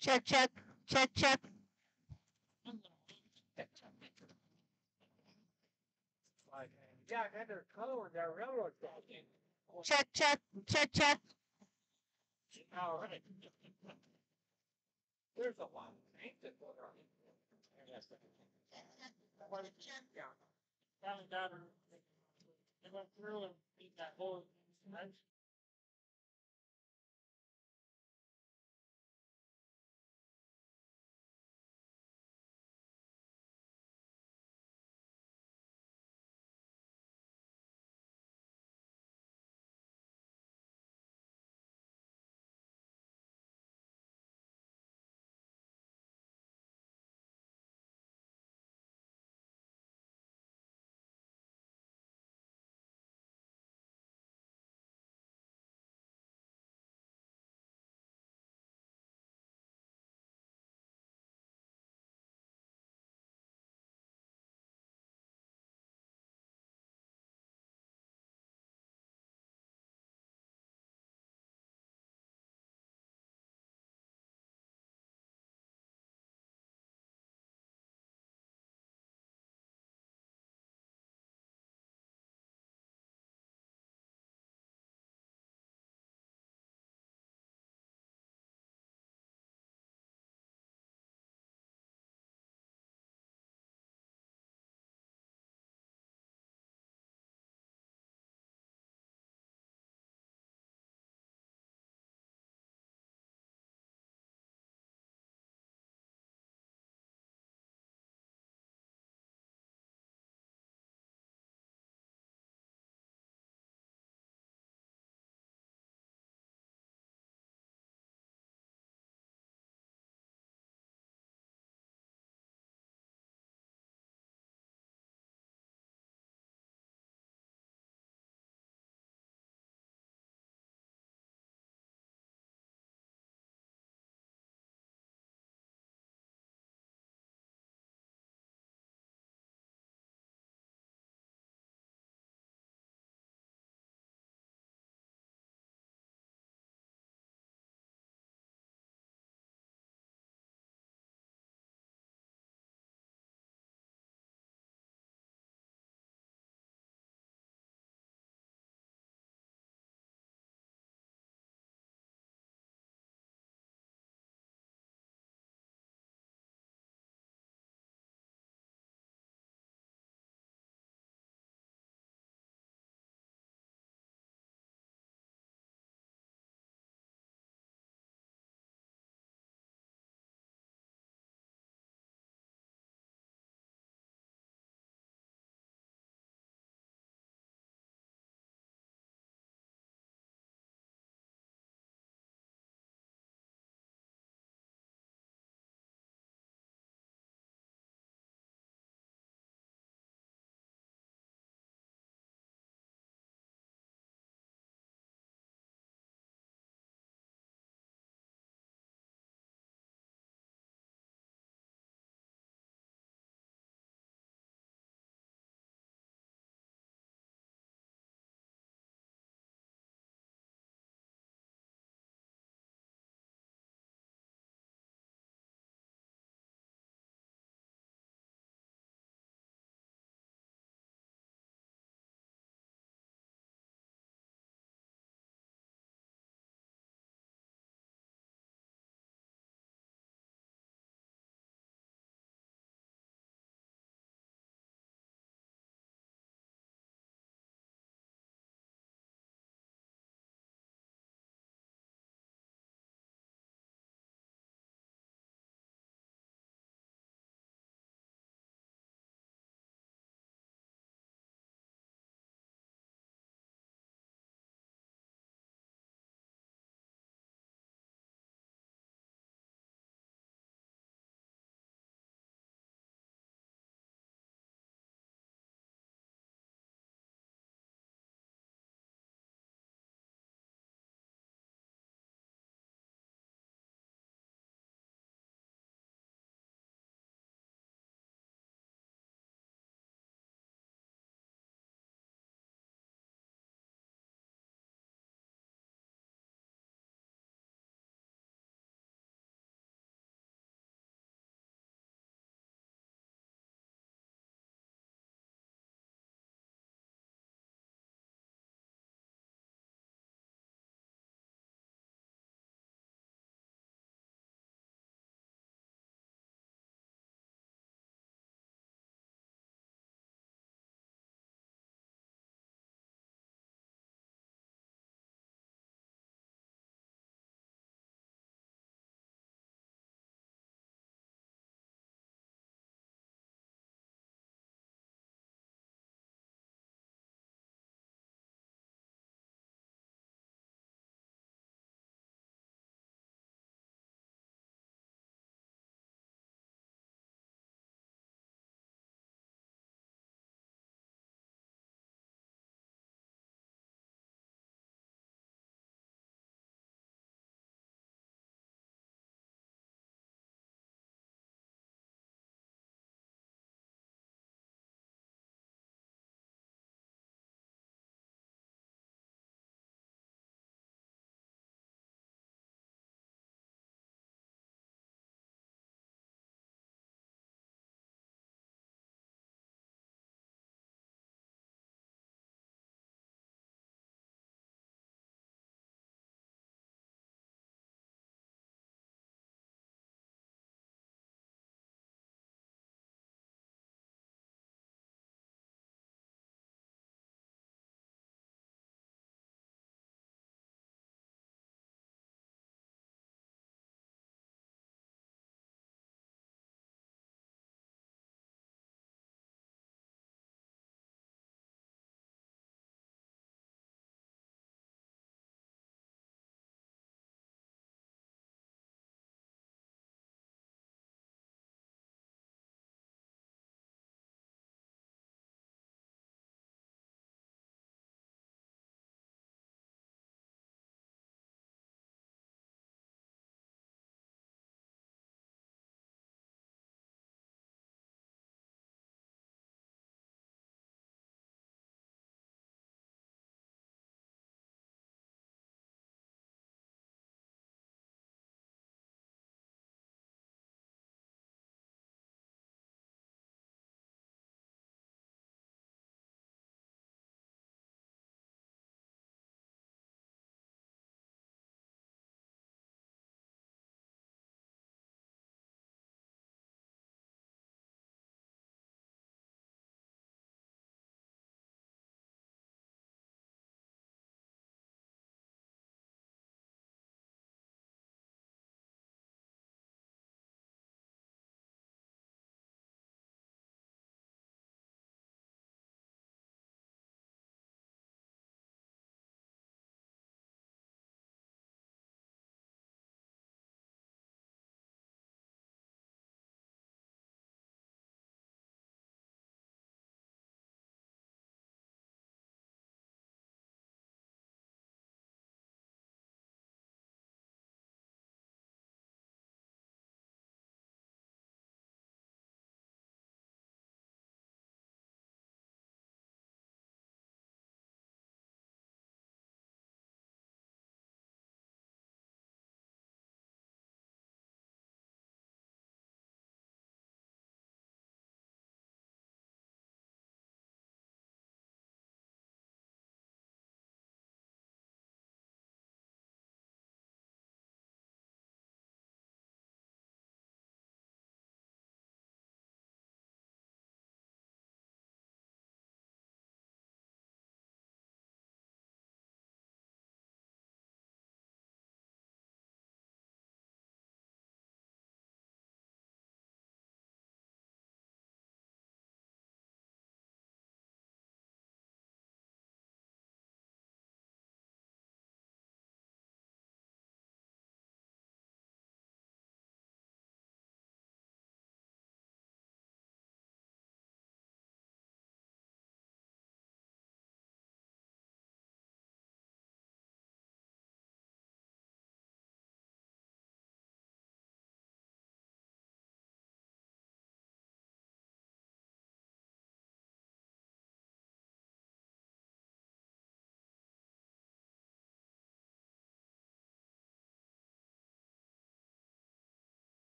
Check, check, check, check. Check, check, check, check.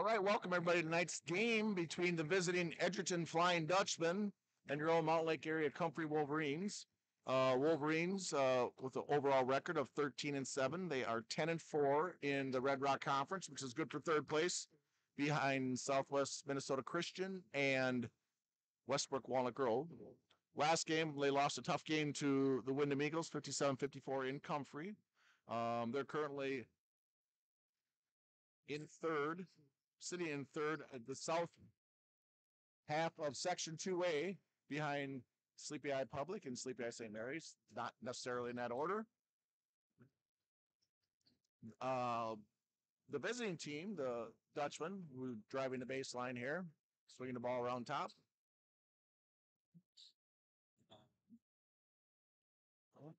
All right, welcome everybody to tonight's game between the visiting Edgerton Flying Dutchmen and your own Mountain Lake area Comfrey Wolverines. Wolverines with an overall record of 13-7. They are 10-4 in the Red Rock Conference, which is good for third place behind Southwest Minnesota Christian and Westbrook Walnut Grove. Last game, they lost a tough game to the Windham Eagles, 57-54 in Comfrey. They're currently in third, sitting in third at the south half of Section 2A behind Sleepy Eye Public and Sleepy Eye St. Mary's, not necessarily in that order. The visiting team, the Dutchman, who's driving the baseline here, swinging the ball around top.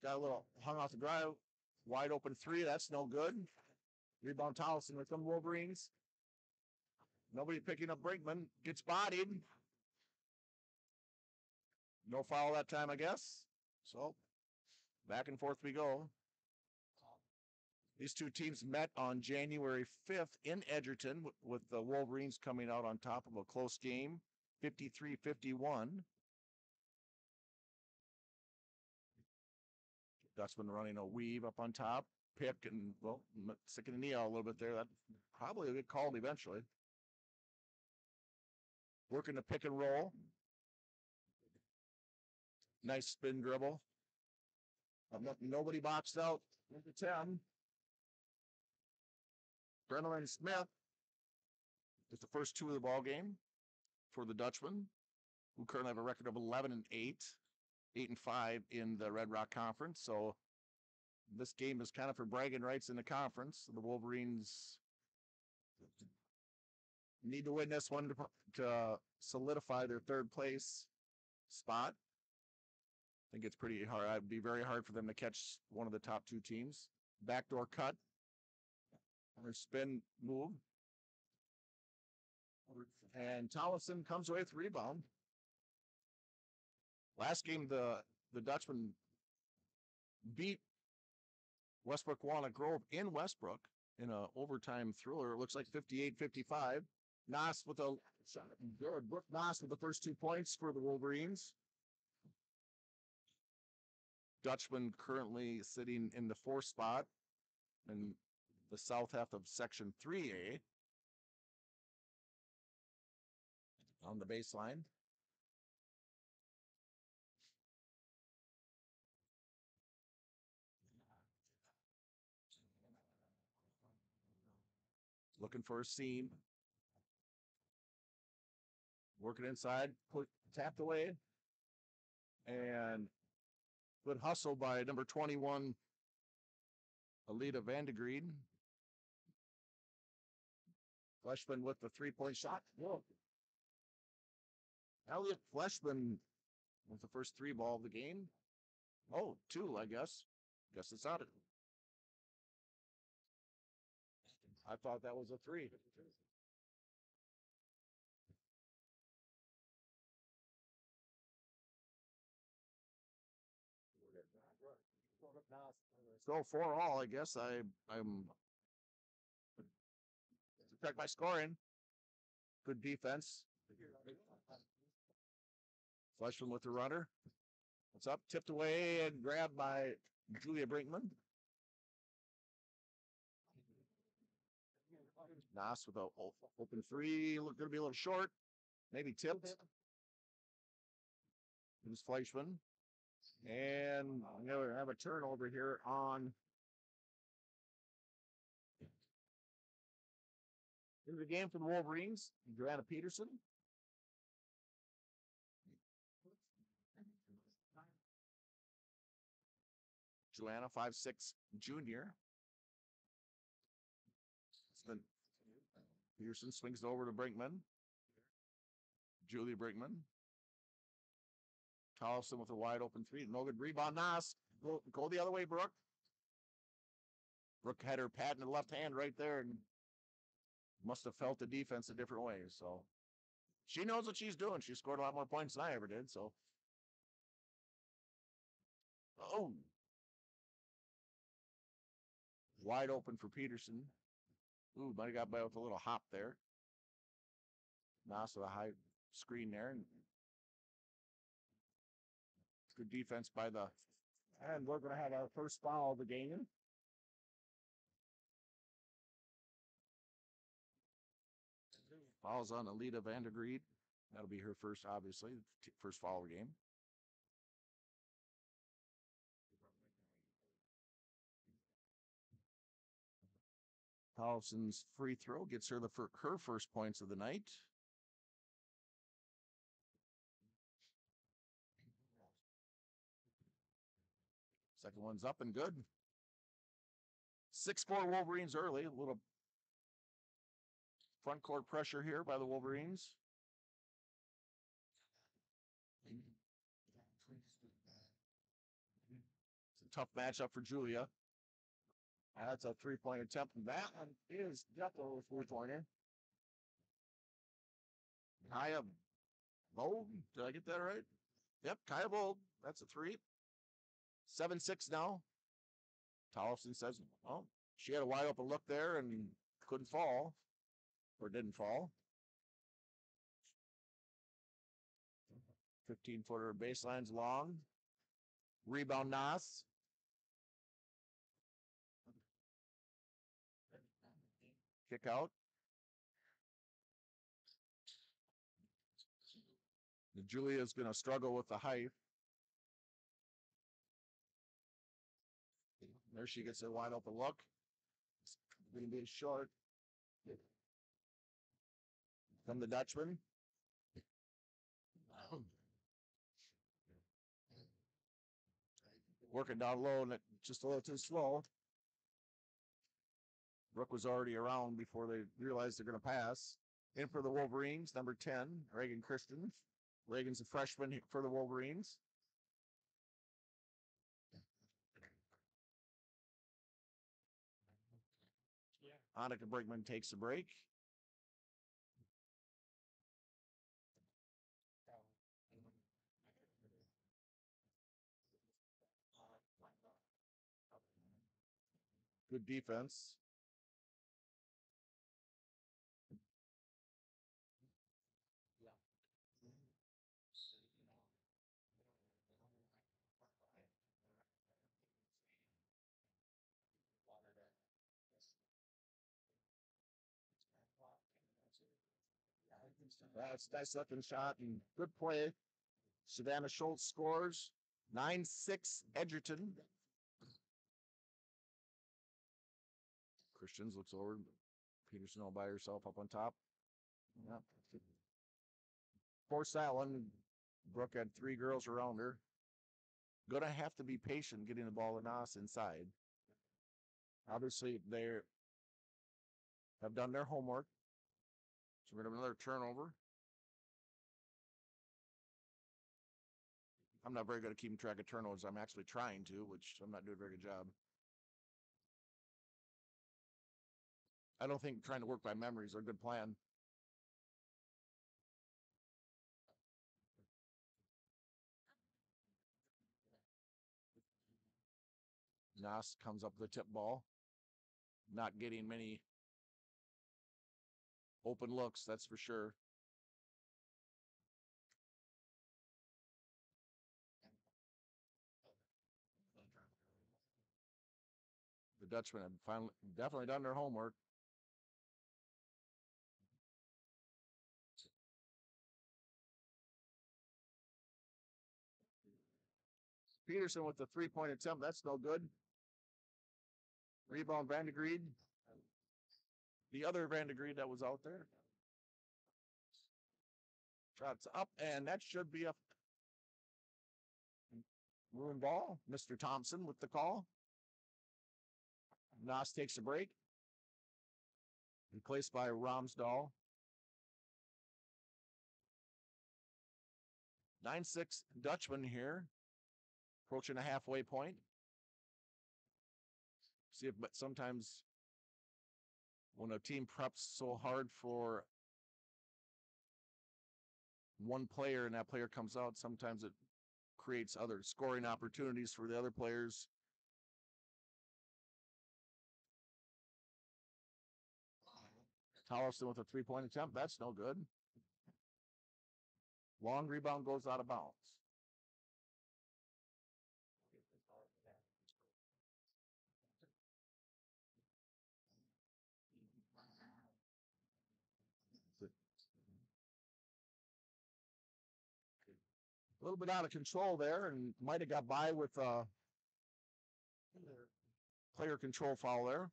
Got a little hung off the drive, wide open three, that's no good. Rebound Towson with some Wolverines. Nobody picking up Brinkman. Gets bodied. No foul that time, I guess. So, back and forth we go. These two teams met on January 5th in Edgerton, with the Wolverines coming out on top of a close game, 53-51. Dutchman running a weave up on top. Pick and, well, sticking the knee out a little bit there. That probably will get called eventually. Working the pick and roll. Nice spin dribble. Nobody boxed out. Number 10. Brennan Smith is the first two of the ball game for the Dutchman, who currently have a record of 11-8, 8-5 in the Red Rock Conference. So this game is kind of for bragging rights in the conference. The Wolverines need to win this one to solidify their third place spot. I think it's pretty hard. It'd be very hard for them to catch one of the top two teams. Backdoor cut. Or spin move. And Towson comes away with the rebound. Last game, the Dutchman beat Westbrook Walnut Grove in Westbrook in an overtime thriller. It looks like 58-55. Noss with a Brooke Noss with the first 2 points for the Wolverines. Dutchman currently sitting in the fourth spot in the south half of Section 3A on the baseline. Looking for a seam. Working inside, tapped away. And good hustle by number 21, Alita Vandegreed. Fleshman with the 3-point shot. Whoa. Elliot Fleshman with the first 3 ball of the game. Oh, 2, I guess. Guess it's out. I thought that was a 3. So 4-all, I guess. I'm to check my scoring. Good defense. Fleshman with the runner. What's up? Tipped away and grabbed by Julia Brinkman. Noss with an open 3. Look, going to be a little short. Maybe tipped. Here's Fleischman. And I'm going to have a turnover here on. Here's the game for the Wolverines. Joanna Peterson. Joanna, 5'6", junior. Peterson swings it over to Brinkman. Julia Brinkman. Towson with a wide open 3. No good rebound. Noss. Go the other way, Brooke. Brooke had her pad in the left hand right there and must have felt the defense a different way. So she knows what she's doing. She scored a lot more points than I ever did. So, oh, wide open for Peterson. Ooh, might have got by with a little hop there. Nas with a high screen there. And good defense by the. And we're going to have our first foul of the game. Fouls on Alita Vandergreed. That'll be her first, obviously, first foul of the game. Tollefson's free throw gets her her first points of the night. Second one's up and good. 6-4 Wolverines early. A little front court pressure here by the Wolverines. It's a tough matchup for Julia. That's a three-point attempt, and that one is definitely a three-pointer. Kaya Bold, did I get that right? Yep, Kaya Bold. That's a three. 7-6 now. Tollefson says, well, she had a wide open look there and couldn't fall, or didn't fall. 15-footer baseline's long. Rebound Nas. Kick out. Julia's going to struggle with the height. There she gets a wide open look. It's going to be short. From the Dutchman. Working down low and just a little too slow. Brooke was already around before they realized they're going to pass. In for the Wolverines, number 10, Reagan Christian. Reagan's a freshman for the Wolverines. Annika Brinkman takes a break. Good defense. That's a nice looking shot and good play. Savannah Schultz scores. 9-6 Edgerton. Christians looks over. Peterson all by herself up on top. Yeah. Forced that one. Brooke had three girls around her. Gonna have to be patient getting the ball to Nas inside. Obviously, they have done their homework. So we're going to have another turnover. I'm not very good at keeping track of turnovers. I'm actually trying to, which I'm not doing a very good job. I don't think trying to work by memory is a good plan. Nas comes up with the tip ball. Not getting many open looks, that's for sure. The Dutchmen have finally definitely done their homework. Peterson with the three-point attempt. That's no good. Rebound Vandergreed. The other Vandergreed that was out there. Shots up, and that should be a room ball. Mr. Thompson with the call. Nas takes a break. Replaced by Ramsdahl. 9-6 Dutchman here. Approaching a halfway point. See if, but sometimes when a team preps so hard for one player and that player comes out, sometimes it creates other scoring opportunities for the other players. Tollefson with a three-point attempt. That's no good. Long rebound goes out of bounds. A little bit out of control there and might have got by with player control foul there.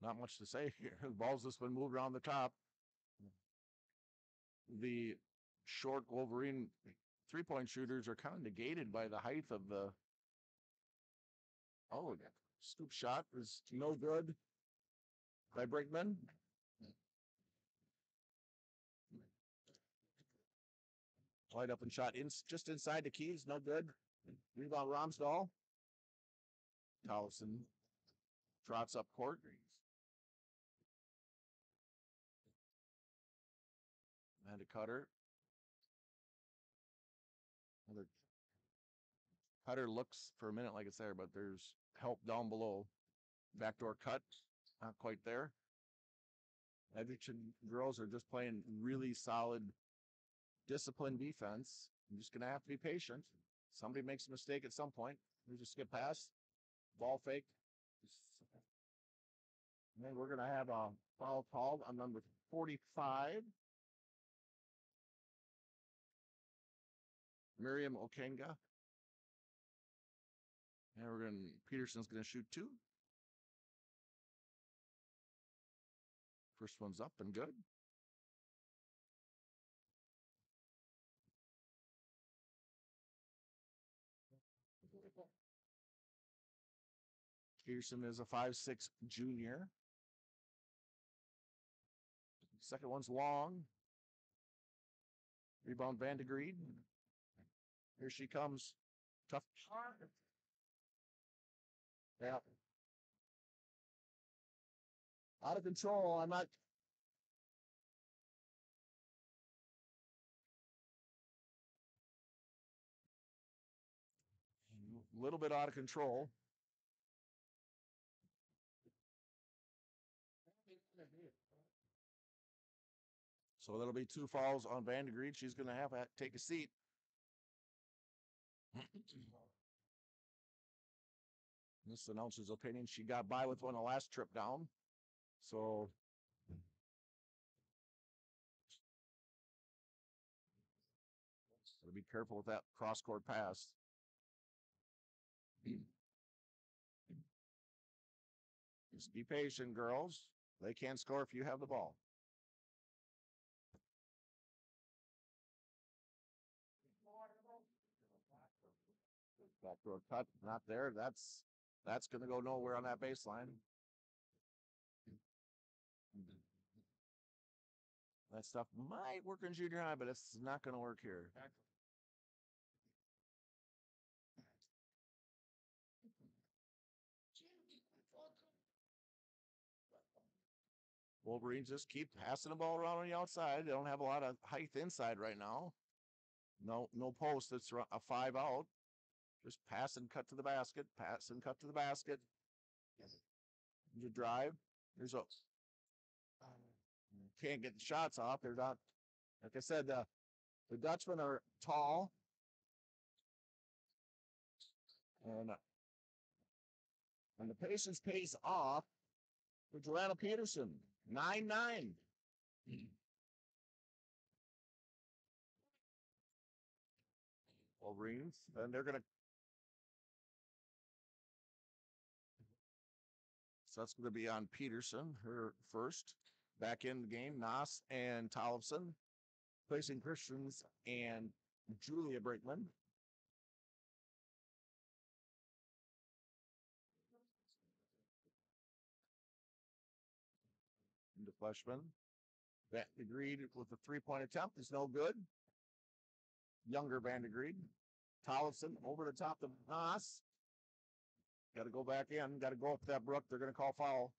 Not much to say here. The ball's just been moved around the top. The short Wolverine three-point shooters are kind of negated by the height of the. Oh, scoop shot is no good by Brinkman. Wide open shot just inside the keys, no good. Rebound Romsdahl. Towson trots up court. And a cutter. Another cutter looks for a minute like it's there, but there's help down below. Backdoor cut, not quite there. Edgerton girls are just playing really solid, disciplined defense. I'm just going to have to be patient. Somebody makes a mistake at some point. We just skip past. Ball fake. And then we're going to have a foul called on number 45. Miriam Okenga. And Peterson's going to shoot two. First one's up and good. Peterson is a 5'6" junior. Second one's long. Rebound Van de Green. Here she comes. Tough. Yeah. Out of control. I'm not. A little bit out of control. So that'll be two fouls on Van de Green. She's going to have to take a seat. This announcer's opinion, she got by with one the last trip down. So be careful with that cross-court pass. Just be patient, girls. They can't score if you have the ball. Backdoor cut, not there. That's going to go nowhere on that baseline. That stuff might work in junior high, but it's not going to work here. Wolverines just keep passing the ball around on the outside. They don't have a lot of height inside right now. No post. It's a 5 out. Just pass and cut to the basket. Pass and cut to the basket. You drive. There's a. Can't get the shots off. They're not. Like I said, the Dutchmen are tall. And the patience pays off for Joanna Peterson. 9-9. Wolverines. And they're going to. So that's going to be on Peterson, her first. Back in the game, Nas and Tollefson. Placing Christians and Julia Brinkman. The freshman. Van de Green with a three-point attempt is no good. Younger Van de Green. Tollefson over the top of Nas. Got to go back in. Got to go up that brook. They're going to call foul.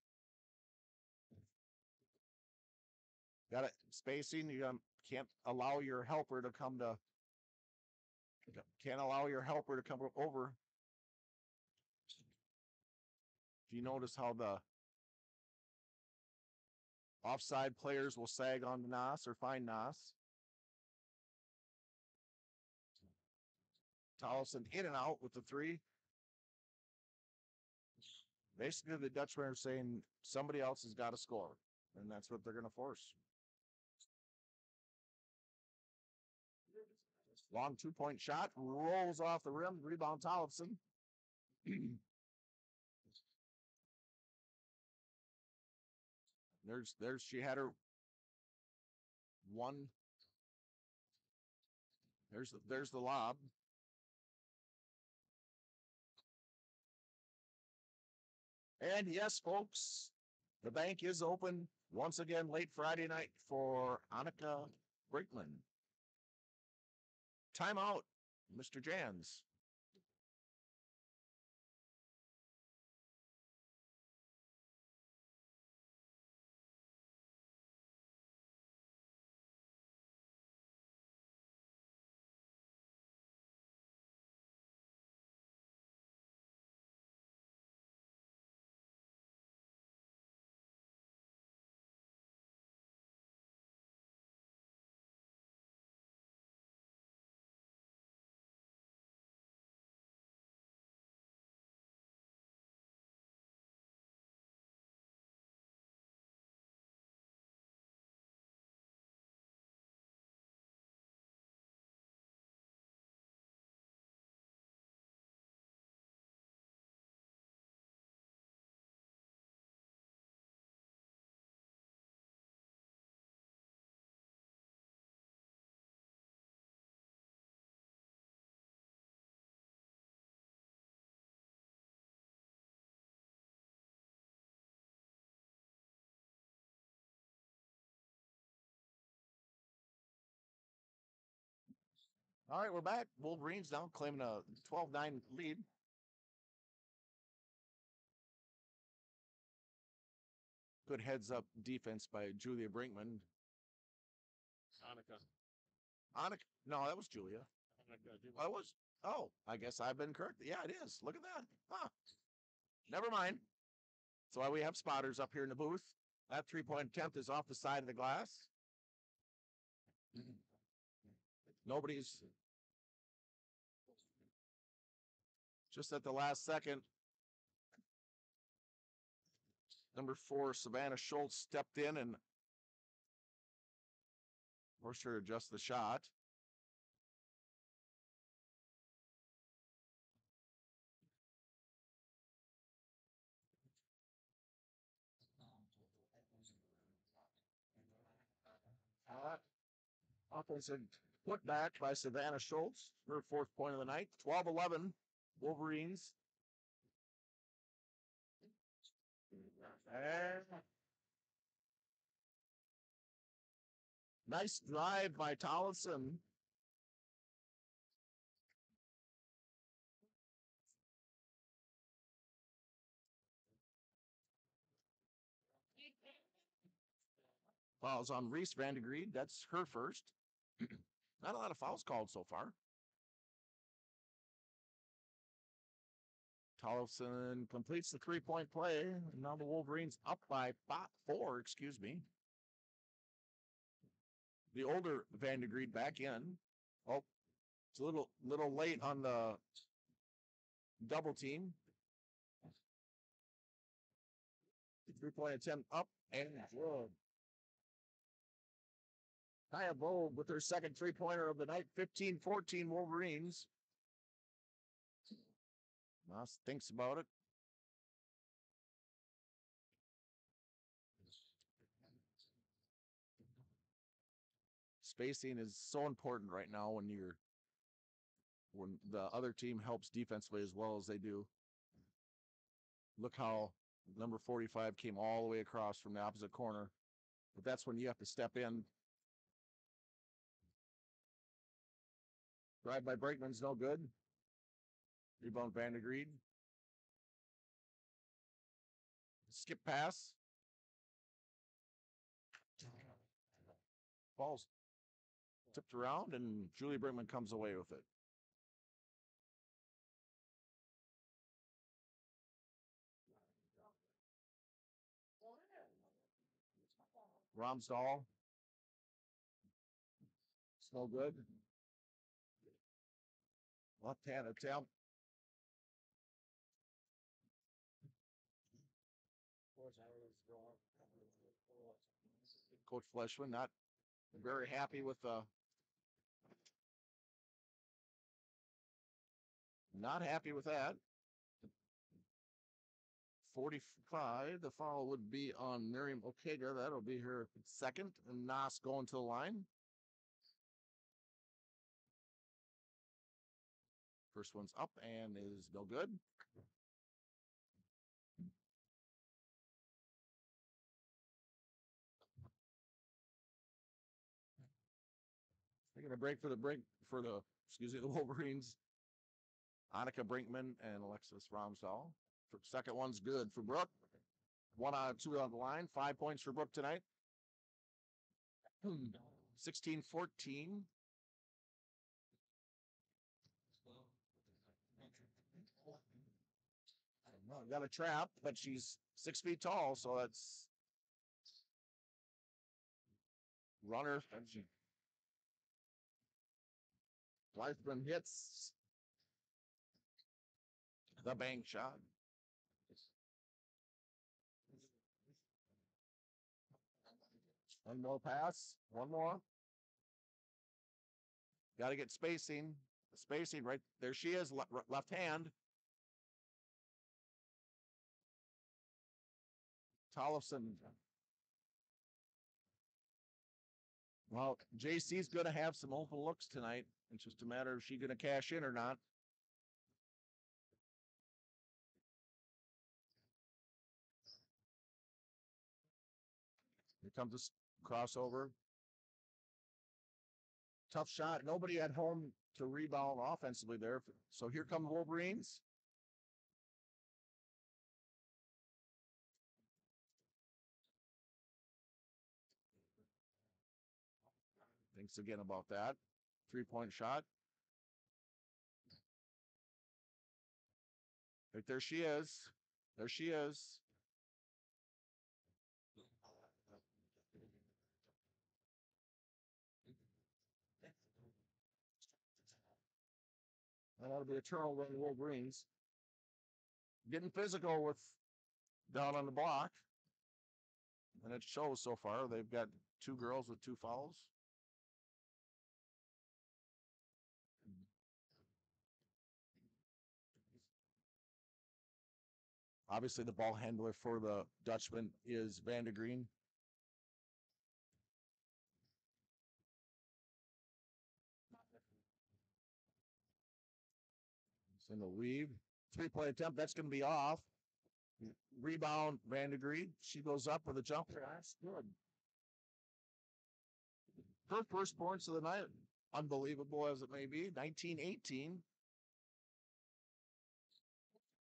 Got it. Spacing. You can't allow your helper to come to. Can't allow your helper to come over. If you notice how the offside players will sag on the Nas or find Nas. Tollefson in and out with the three. Basically, the Dutchmen are saying somebody else has got to score, and that's what they're going to force. Long 2-point shot rolls off the rim. Rebound Tollefson. There's she had her one. There's the lob. And yes, folks, the bank is open once again late Friday night for Annika Brinkman. Timeout, Mr. Jans. All right, we're back. Wolverines now claiming a 12-9 lead. Good heads-up defense by Julia Brinkman. Annika. No, that was Julia. I was. Oh, I guess I've been correct. Yeah, it is. Look at that. Huh. Never mind. That's why we have spotters up here in the booth. That 3-point attempt is off the side of the glass. Nobody's. Just at the last second, number 4, Savannah Schultz stepped in and forced her to adjust the shot. Offensive put back by Savannah Schultz, her 4th point of the night. 12-11, Wolverines. And nice drive by Tollefson. Fouls on Reese Vandegreed. That's her first. Not a lot of fouls called so far. Tollefson completes the 3-point play. Now the Wolverines up by 4, excuse me. The older Vandegreed back in. Oh, it's a little late on the double team. 3-point attempt up and good. Kaya Vogue with her second 3-pointer of the night. 15-14 Wolverines. Moss thinks about it. Spacing is so important right now when the other team helps defensively as well as they do. Look how number 45 came all the way across from the opposite corner. But that's when you have to step in. Drive by Brakeman's no good. Rebound Vandegreed. Skip pass. Ball's tipped around, and Julie Brinkman comes away with it. Romsdahl. It's no good. Left hand attempt. Coach Fleshman not very happy with not happy with that. 45. The foul would be on Miriam Okega. That'll be her second, and Nas going to the line. First one's up and is no good. Taking a break for the Wolverines. Annika Brinkman and Alexis Romsdahl. Second one's good for Brooke. 1 out of 2 on the line. 5 points for Brooke tonight. 16-14. Well, got a trap, but she's 6 feet tall, so that's runner. Weisman hits the bank shot. One more pass. One more. Got to get spacing. The spacing right there. She is left hand. Tollefson. Well, JC's going to have some open looks tonight. It's just a matter of she going to cash in or not. Here comes this crossover. Tough shot. Nobody at home to rebound offensively there. So here come the Wolverines. Thinks again about that. 3-point shot. Right there she is. There she is. That'll be a turnover on the Wolverines. Getting physical with down on the block. And it shows so far. They've got 2 girls with 2 fouls. Obviously, the ball handler for the Dutchman is Vandergreen. It's in the weave. 3-point attempt. That's going to be off. Rebound, Vandergreen. She goes up with a jumper. That's good. Her first points of the night, unbelievable as it may be, 19-18.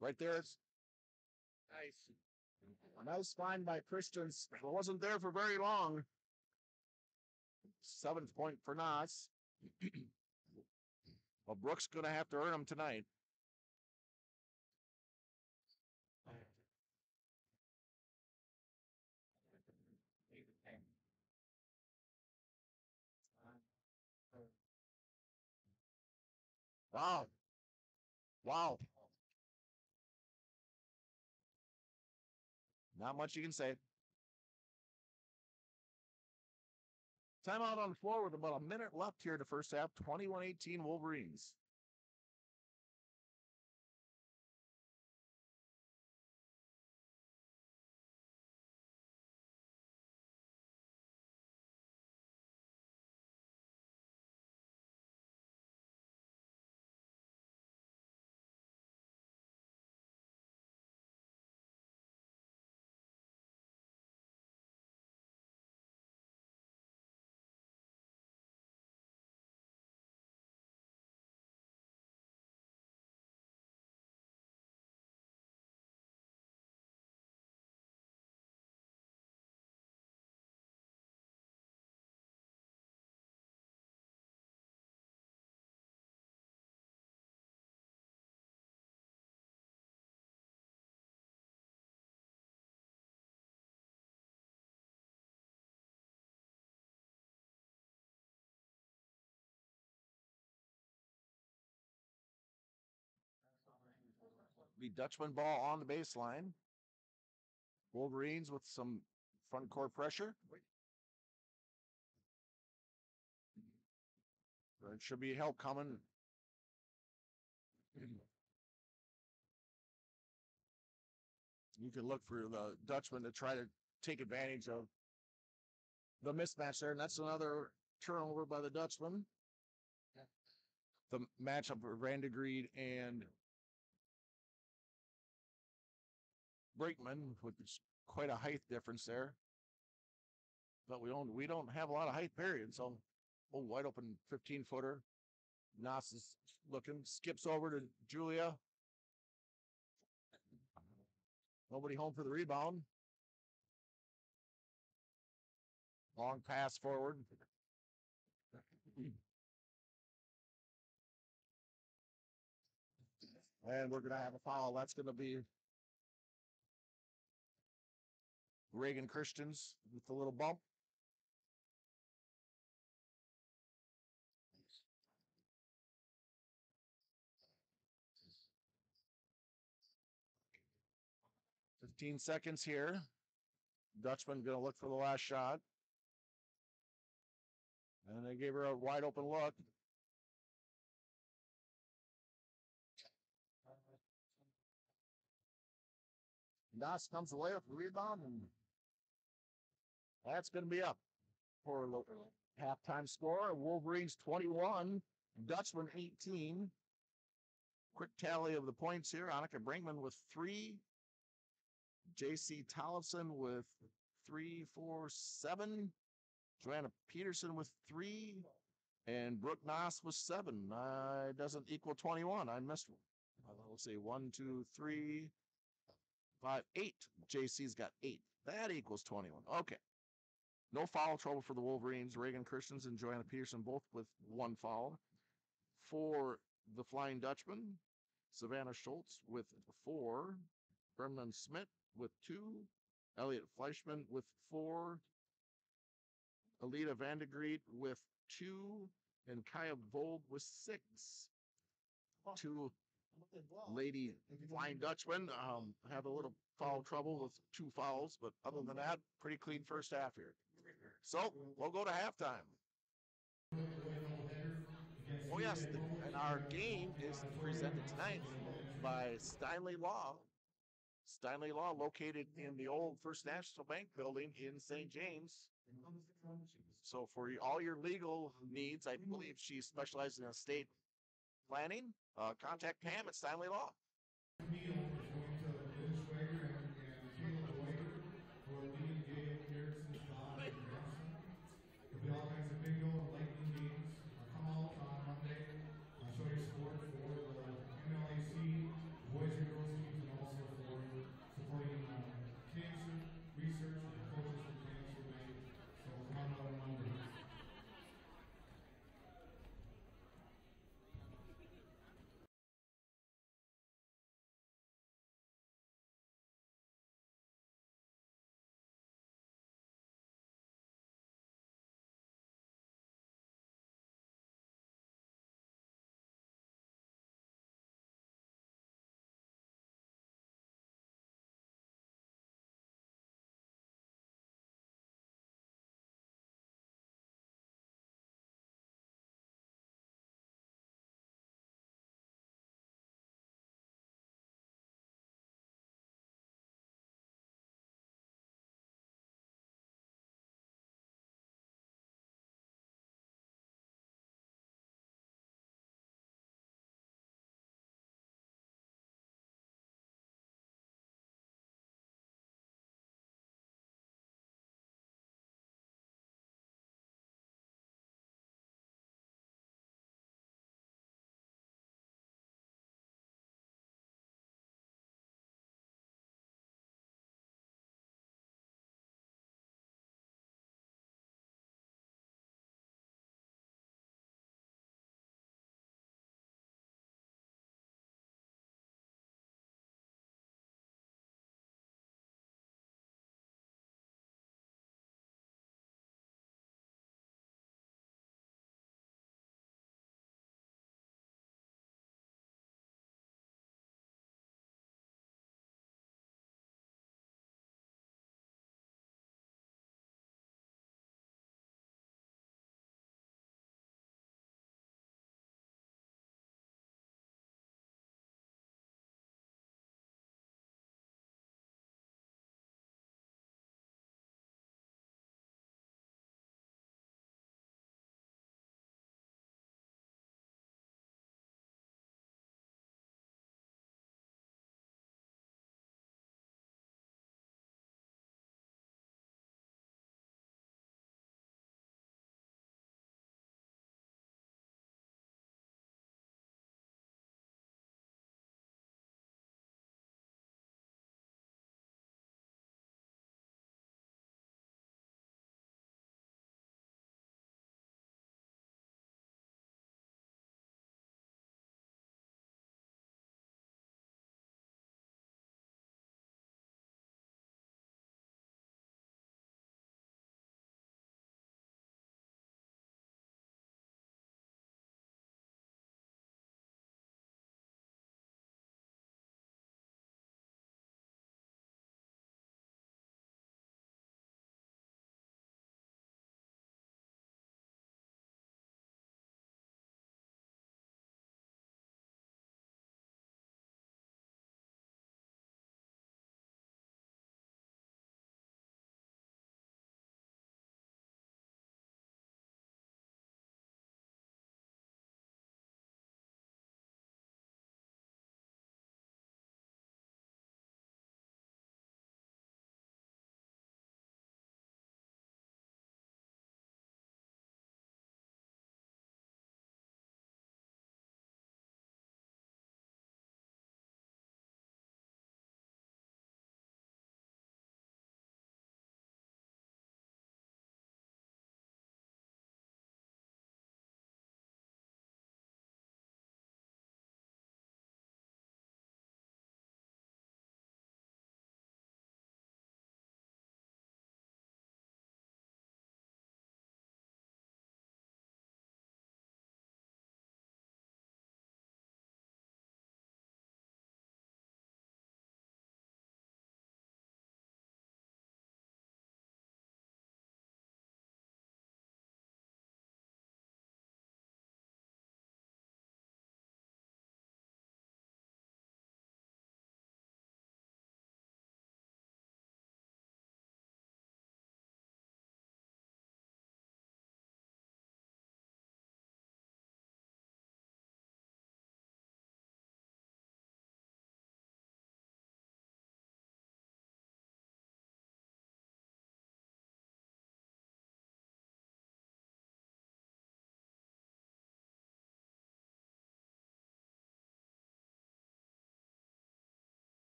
Right there, it's nice. A nice find by Christians. It wasn't there for very long. 7th point for Nas. Well, Brooks going to have to earn them tonight. Wow. Wow. Not much you can say. Timeout on the floor with about a minute left here in the first half. 21-18 Wolverines. be Dutchman ball on the baseline. Wolverines with some front court pressure. It should be help coming. You can look for the Dutchman to try to take advantage of the mismatch there, and that's another turnover by the Dutchman. The matchup for Vandegreed and Brinkman, which is quite a height difference there. But we don't have a lot of height, period. So, wide open 15-footer. Nas is looking, skips over to Julia. Nobody home for the rebound. Long pass forward. And we're going to have a foul. That's going to be Reagan Christians with the little bump. "15 seconds here. Dutchman going to look for the last shot. And they gave her a wide open look. Nas comes away with the rebound, and that's going to be up for a halftime score. Wolverines 21, Dutchman 18. Quick tally of the points here. Annika Brinkman with 3. J.C. Tollefson with 3, 4, 7. Joanna Peterson with 3. And Brooke Nas with 7. Doesn't equal 21. I missed one. Let's see, 1, 2, 3, 5, 8. JC's got 8. That equals 21. Okay. No foul trouble for the Wolverines. Reagan Christians and Joanna Peterson both with 1 foul. For the Flying Dutchman, Savannah Schultz with 4. Brendan Smith with 2. Elliot Fleischman with 4. Alita Vandegreet with 2. And Kaya Vold with 6. 2 Lady Flying Dutchman have a little foul trouble with 2 fouls, but other than that, pretty clean first half here. So we'll go to halftime. Oh yes, and our game is presented tonight by Steinley Law. Steinley Law, located in the old First National Bank building in St. James. So for all your legal needs, I believe she specializes in estate planning. Contact Pam at Steinley Law. Meal is going to Liz Schwager and Caleb White for Lee and Gail Erickson's daughter and grandson. There'll be all kinds of bingo and lightning games. Come out on Monday. Show your support for the MLAC, boys and girls teams, and also for supporting cancer research and coaches for Cancer Bank. So come on out on Monday.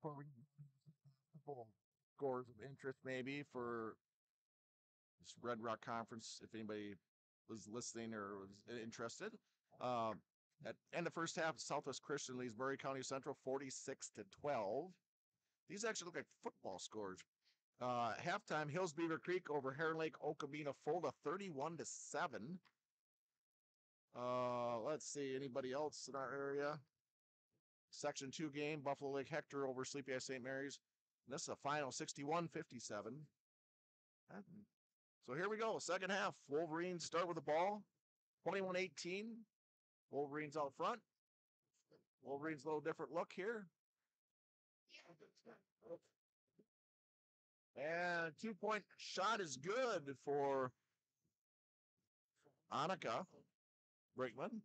before we couple scores of interest maybe for this Red Rock Conference, if anybody was listening or was interested. At end of first half, Southwest Christian leads Murray County Central 46-12. These actually look like football scores. Halftime, Hills Beaver Creek over Heron Lake Okabena Fulda 31-7. Let's see, anybody else in our area? Section 2 game, Buffalo Lake Hector over Sleepy Eye St. Mary's. And this is a final 61-57. So here we go, second half. Wolverines start with the ball, 21-18. Wolverines out front. Wolverines a little different look here. And 2-point shot is good for Annika Brinkman.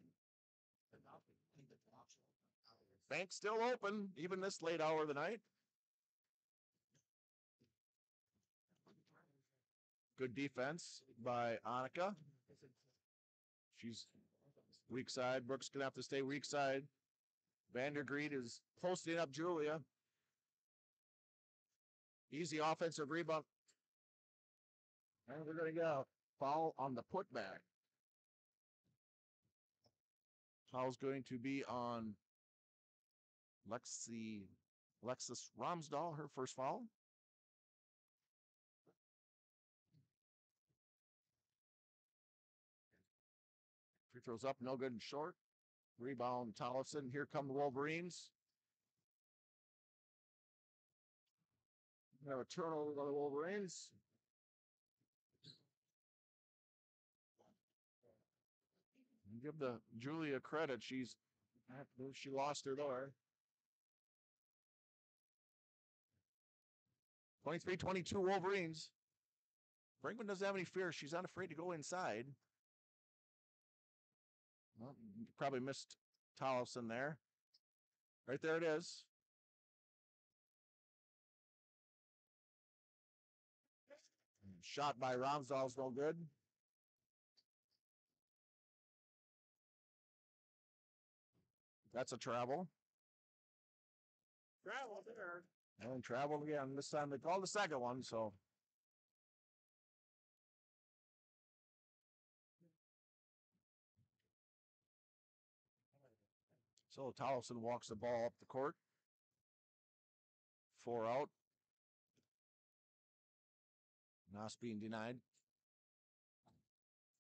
Bank still open, even this late hour of the night. Good defense by Annika. She's weak side. Brooks gonna have to stay weak side. Vandergreet is posting up Julia. Easy offensive rebound. And we're gonna get a foul on the putback. Foul's going to be on Alexis Ramsdahl, her first foul. Free throws up, no good and short. Rebound, Tollefson. Here come the Wolverines. We have a turnover by the Wolverines. Give the Julia credit. She lost her door. 23-22 Wolverines. Brinkman doesn't have any fear. She's not afraid to go inside. Well, probably missed Tollefson there. Right there it is. Shot by Ramsdahl's no good. That's a travel. Travel there. And travel again. This time they called the second one, so. So Tollefson walks the ball up the court. 4 out. Nas being denied.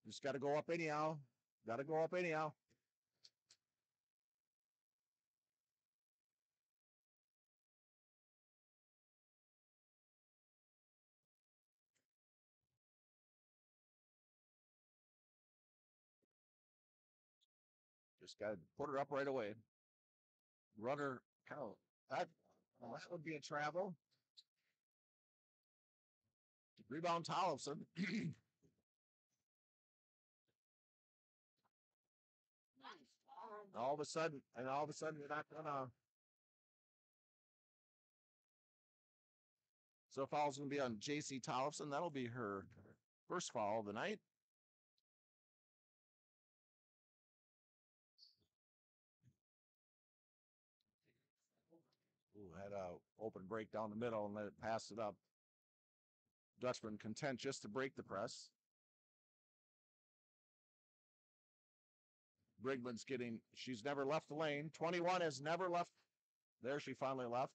Just got to go up anyhow. Got to go up anyhow. Just got to put her up right away. Runner count. That would be a travel. Rebound Tollefson. all of a sudden, you're not gonna. So foul's gonna be on J.C. Tollefson. That'll be her first foul of the night. Ooh, had a open break down the middle and let it pass it up. Dutchman content just to break the press. Brigman's she's never left the lane. 21 has never left. There she finally left.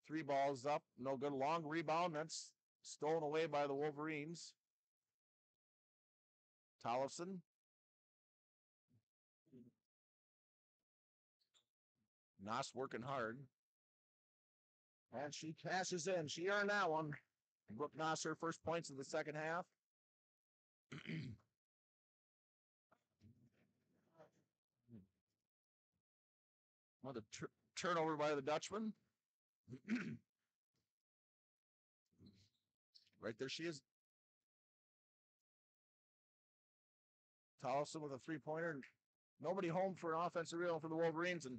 3 balls up, no good. Long rebound, that's stolen away by the Wolverines. Tollefson. Nos working hard. And she cashes in. She earned that one. Brooke Nos, her first points of the second half. Another turnover by the Dutchman. Right there she is. Tollefson with a 3-pointer. Nobody home for an offensive rebound for the Wolverines. And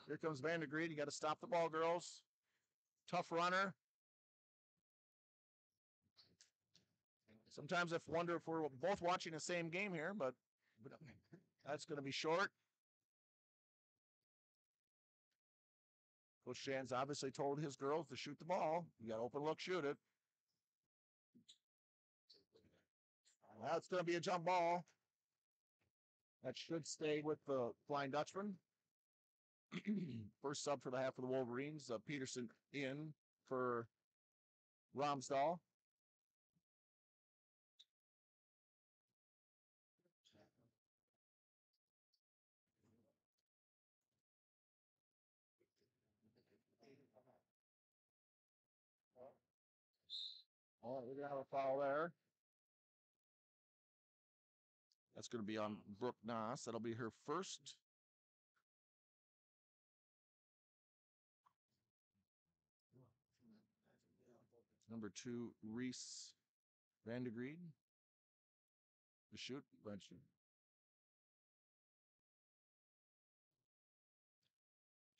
here comes Vandergreet. You got to stop the ball, girls. Tough runner. Sometimes I wonder if we're both watching the same game here, but that's going to be short. Coach Shan's obviously told his girls to shoot the ball. You got open look, shoot it. That's going to be a jump ball. That should stay with the Flying Dutchman. First sub for the half of the Wolverines. Peterson in for Romsdahl. Oh, we're going to have a foul there. That's going to be on Brooke Noss. That'll be her first. Number 2, Reese Vandegreed. The shoot.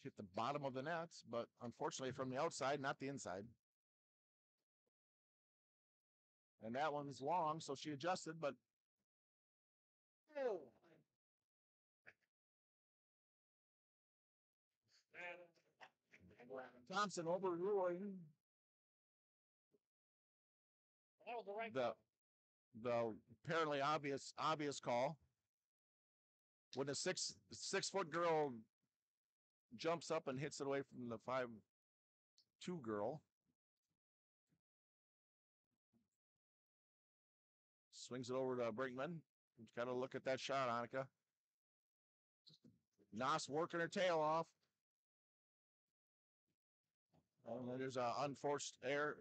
Hit the bottom of the nets, but unfortunately from the outside, not the inside. And that one's long, so she adjusted, but Thompson overruling the apparently obvious call. When a six-foot girl jumps up and hits it away from the 5'2" girl. Swings it over to Brinkman. Got to look at that shot, Annika. Noss working her tail off. And then there's an unforced error.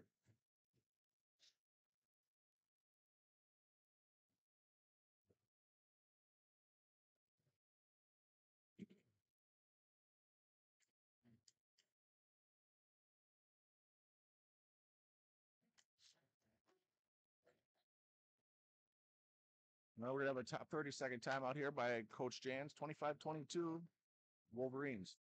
Now we're going to have a top 30-second timeout here by Coach Jans. 25-22, Wolverines.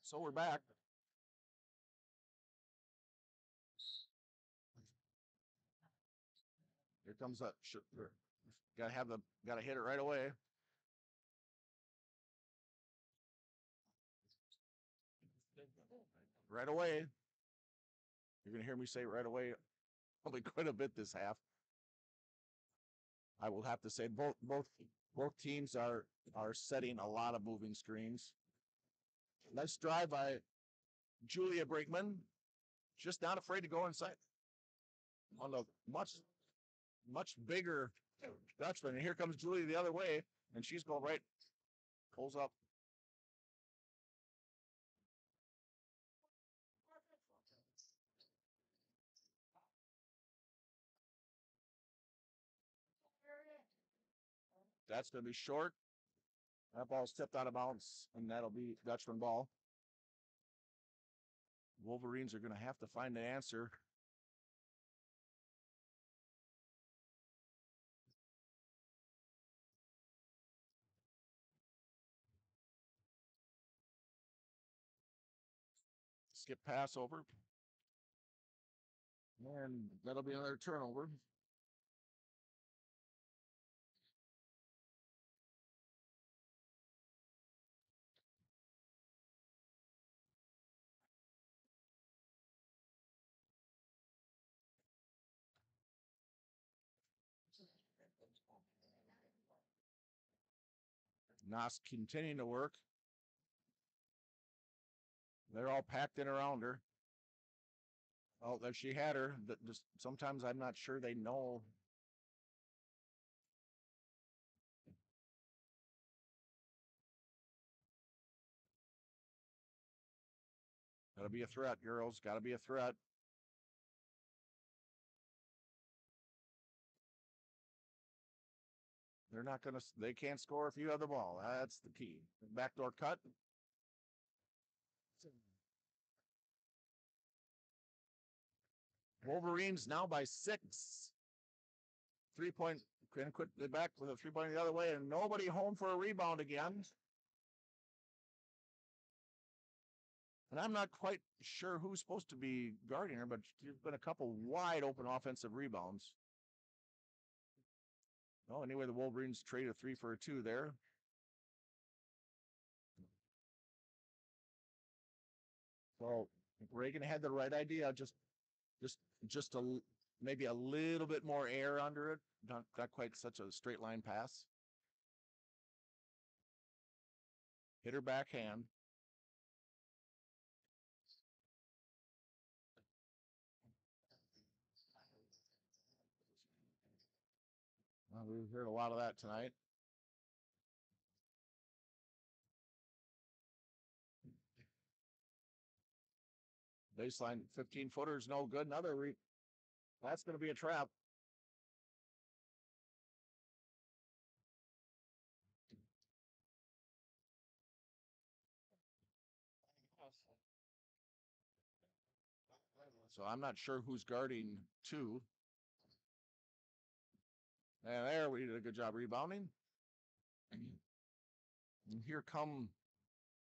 So we're back. Here comes that. Gotta hit it right away. Right away. You're gonna hear me say right away probably quite a bit this half. I will have to say both teams are setting a lot of moving screens. Nice drive by Julia Brinkman. Just not afraid to go inside on the much bigger Dutchman. And here comes Julia the other way, and she's going right, pulls up. That's going to be short. That ball stepped out of bounds, and that'll be Dutchman ball. Wolverines are going to have to find an answer. Skip pass over. And that'll be another turnover. Noss continuing to work. They're all packed in around her. Oh, that she had her. Just sometimes I'm not sure they know. Gotta be a threat, girls. Gotta be a threat. They're not gonna. They can't score if you have the ball. That's the key. Backdoor cut. Wolverines now by 6. 3-point. Can quit the back with a 3-point the other way, and nobody home for a rebound again. And I'm not quite sure who's supposed to be guarding her, but there's been a couple wide open offensive rebounds. Oh, anyway, the Wolverines trade a 3 for a 2 there. So Reagan had the right idea. Just maybe a little bit more air under it. Not quite such a straight line pass. Hit her backhand. Well, we've heard a lot of that tonight. Baseline 15-footers, no good. That's going to be a trap. So I'm not sure who's guarding 2. And there we did a good job rebounding. And here come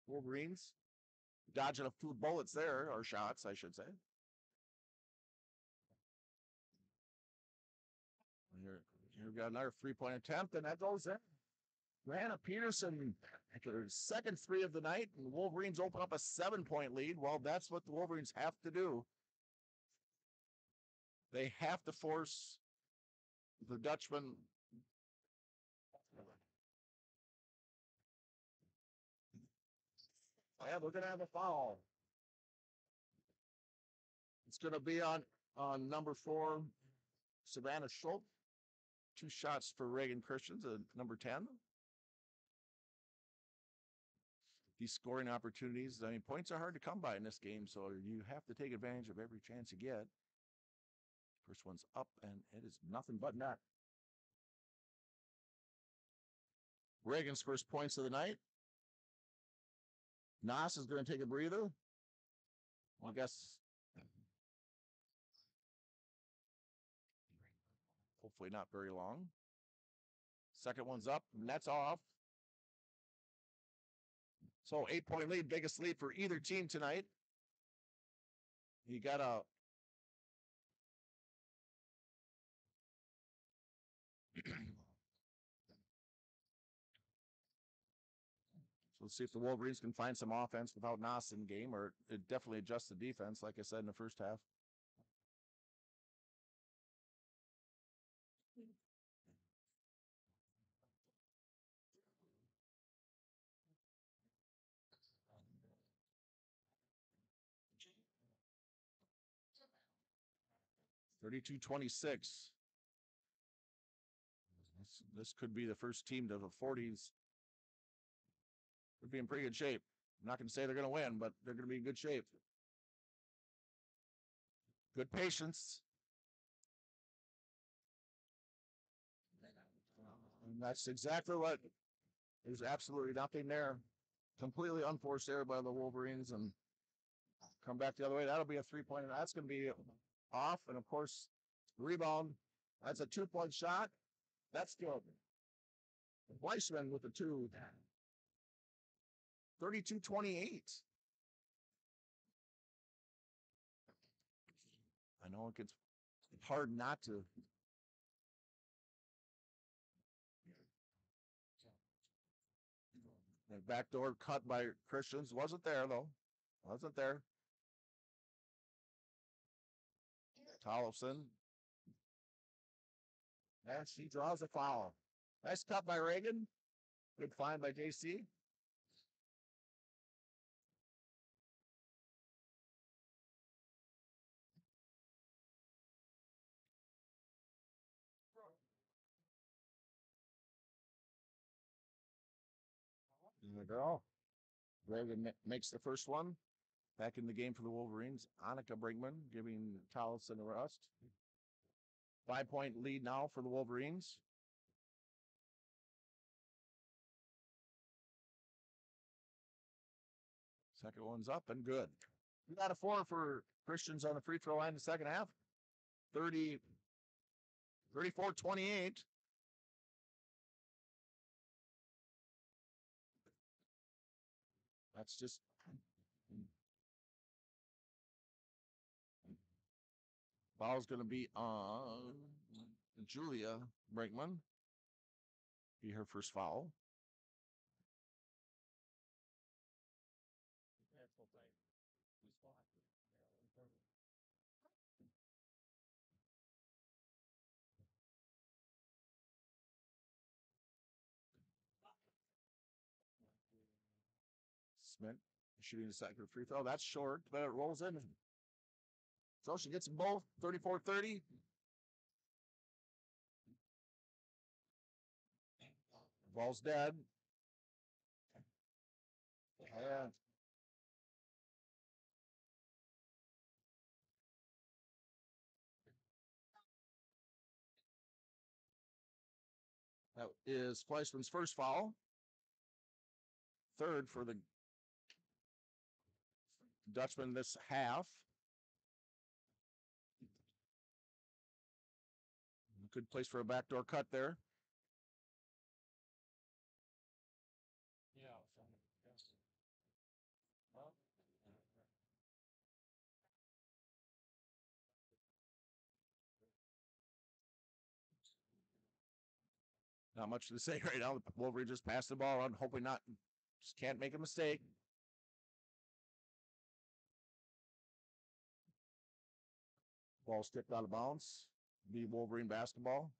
Wolverines. Dodging a few bullets there, or shots, I should say. Here we got another 3-point attempt, and that goes in. Rana Peterson, her second 3 of the night, and the Wolverines open up a 7-point lead. Well, that's what the Wolverines have to do. They have to force the Dutchman. Yeah, we're going to have a foul. It's going to be on number 4, Savannah Schultz. 2 shots for Reagan Christians at number 10. These scoring opportunities, I mean, points are hard to come by in this game, so you have to take advantage of every chance you get. First one's up, and it is nothing but net. Reagan's first points of the night. Nas is going to take a breather. Well, I guess hopefully not very long. Second one's up, and that's off. So 8-point lead, biggest lead for either team tonight. You got a So let's see if the Wolverines can find some offense without Nas in game, or it definitely adjusts the defense, like I said in the first half. (32-26). This could be the first team to the 40s. Could be in pretty good shape. I'm not going to say they're going to win, but they're going to be in good shape. Good patience. And that's exactly what. There's absolutely nothing there. Completely unforced error by the Wolverines, and come back the other way. That'll be a 3-pointer. That's going to be off, and of course, rebound. That's a 2-point shot. That's good. Weissman with the 2. 32-28. I know it gets hard not to. The backdoor cut by Christians wasn't there, though. Wasn't there. Tollefson. And she draws a foul. Nice cut by Reagan. Good find by JC. There we go. Reagan makes the first one. Back in the game for the Wolverines, Annika Brinkman giving Towson a rest. 5-point lead now for the Wolverines. Second one's up and good. 3 out of 4 for Christians on the free throw line in the second half. 34-28. That's just foul's going to be on Julia Brinkman. Be her first foul. Smith shooting the second free throw. That's short, but it rolls in. So she gets them both. 34-30. Ball's dead. And that is Fleischman's first foul. Third for the Dutchman this half. Good place for a backdoor cut there. Not much to say right now. The Wolverines just passed the ball on, hoping not, just can't make a mistake. Ball tipped out of bounds. Be Wolverine basketball.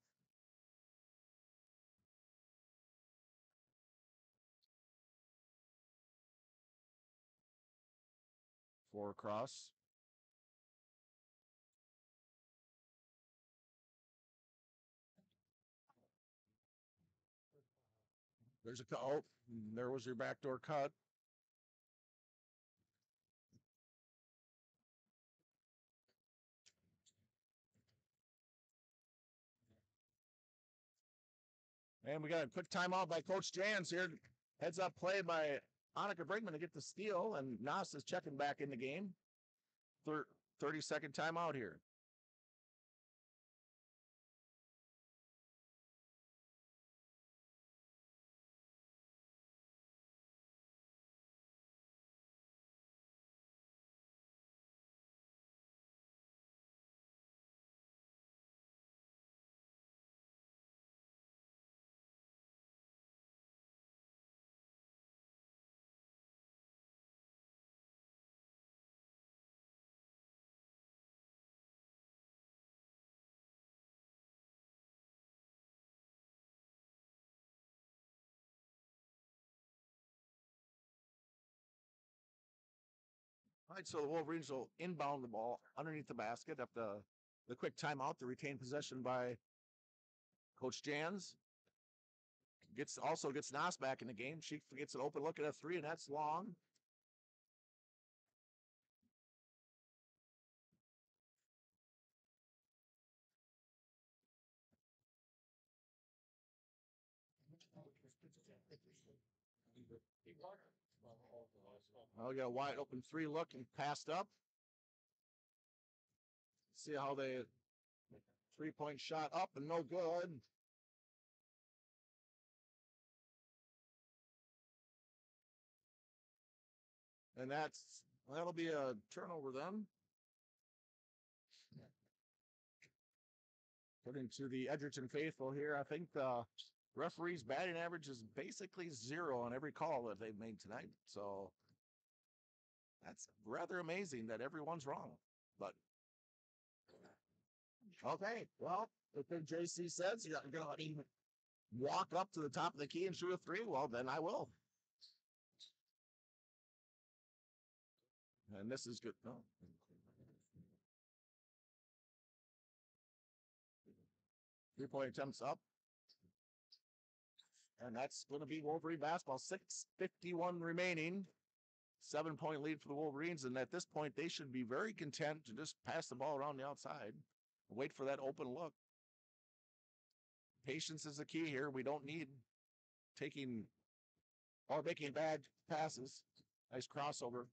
Four across. There's a cut. Oh, there was your backdoor cut. And we got a quick timeout by Coach Jans here. Heads up play by Annika Brinkman to get the steal, and Nas is checking back in the game. 30-second timeout here. All right, so the Wolverines will inbound the ball underneath the basket after the quick timeout to retain possession by Coach Jans. Also gets Nas back in the game. She gets an open look at a three, and that's long. Oh, we got a wide open three look and passed up. See how they 3-point shot up and no good. And that'll be a turnover then. According to the Edgerton faithful here, I think the referee's batting average is basically 0 on every call that they've made tonight. So that's rather amazing that everyone's wrong. But okay, well, if the JC says you're going to let him walk up to the top of the key and shoot a three, well, then I will. And this is good. Oh. 3-point attempts up. And that's going to be Wolverine basketball. 6:51 remaining. 7-point lead for the Wolverines. And at this point, they should be very content to just pass the ball around the outside, wait for that open look. Patience is the key here. We don't need taking or making bad passes. Nice crossover.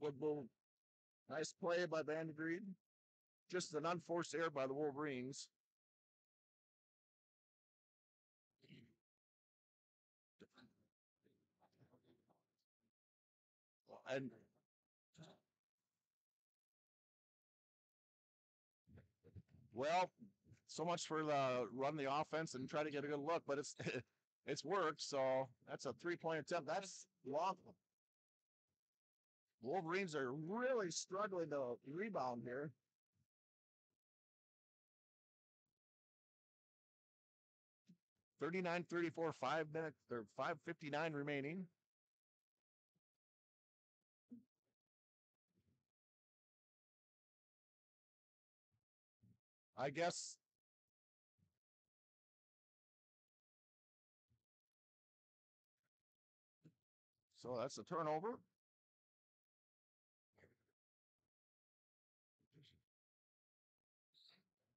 Good move. Nice play by Vandergreed. Just an unforced error by the Wolverines. And well, so much for the run the offense and try to get a good look, but it's it's worked. So that's a 3-point attempt. That's long. Wolverines are really struggling to rebound here. (39-34), 5 minutes or 5:59 remaining. I guess so. That's a turnover.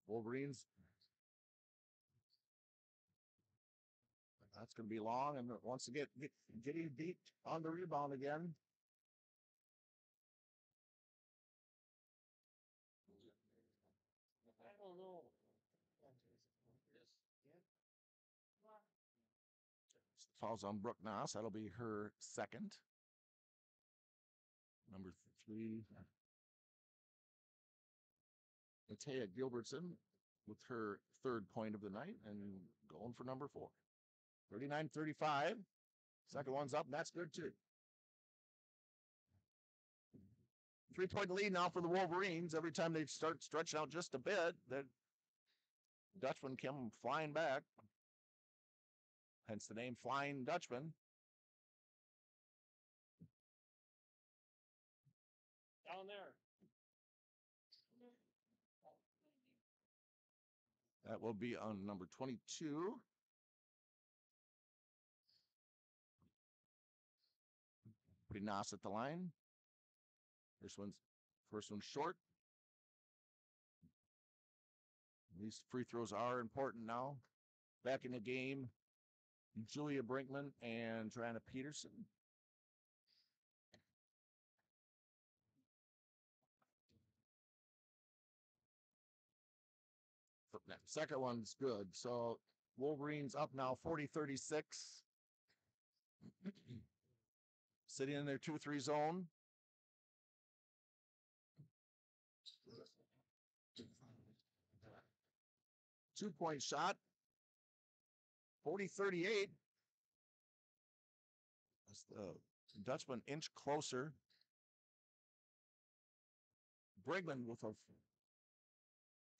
Wolverines. That's going to be long, and once again, getting deep on the rebound again. Falls on Brooke Noss. That'll be her second. Number 3, Matea Gilbertson with her 3rd point of the night and going for number 4. 39-35. Second one's up, and that's good too. 3-point lead now for the Wolverines. Every time they start stretching out just a bit, the Dutchman come flying back. Hence the name Flying Dutchman. Down there. That will be on number 22. Pretty nice at the line. First one's short. These free throws are important now. Back in the game, Julia Brinkman and Joanna Peterson. Second one's good. So Wolverines up now 40-36. Sitting in their 2-3 zone. Two-point shot. 40-38. That's the Dutchman inch closer. Brigman with a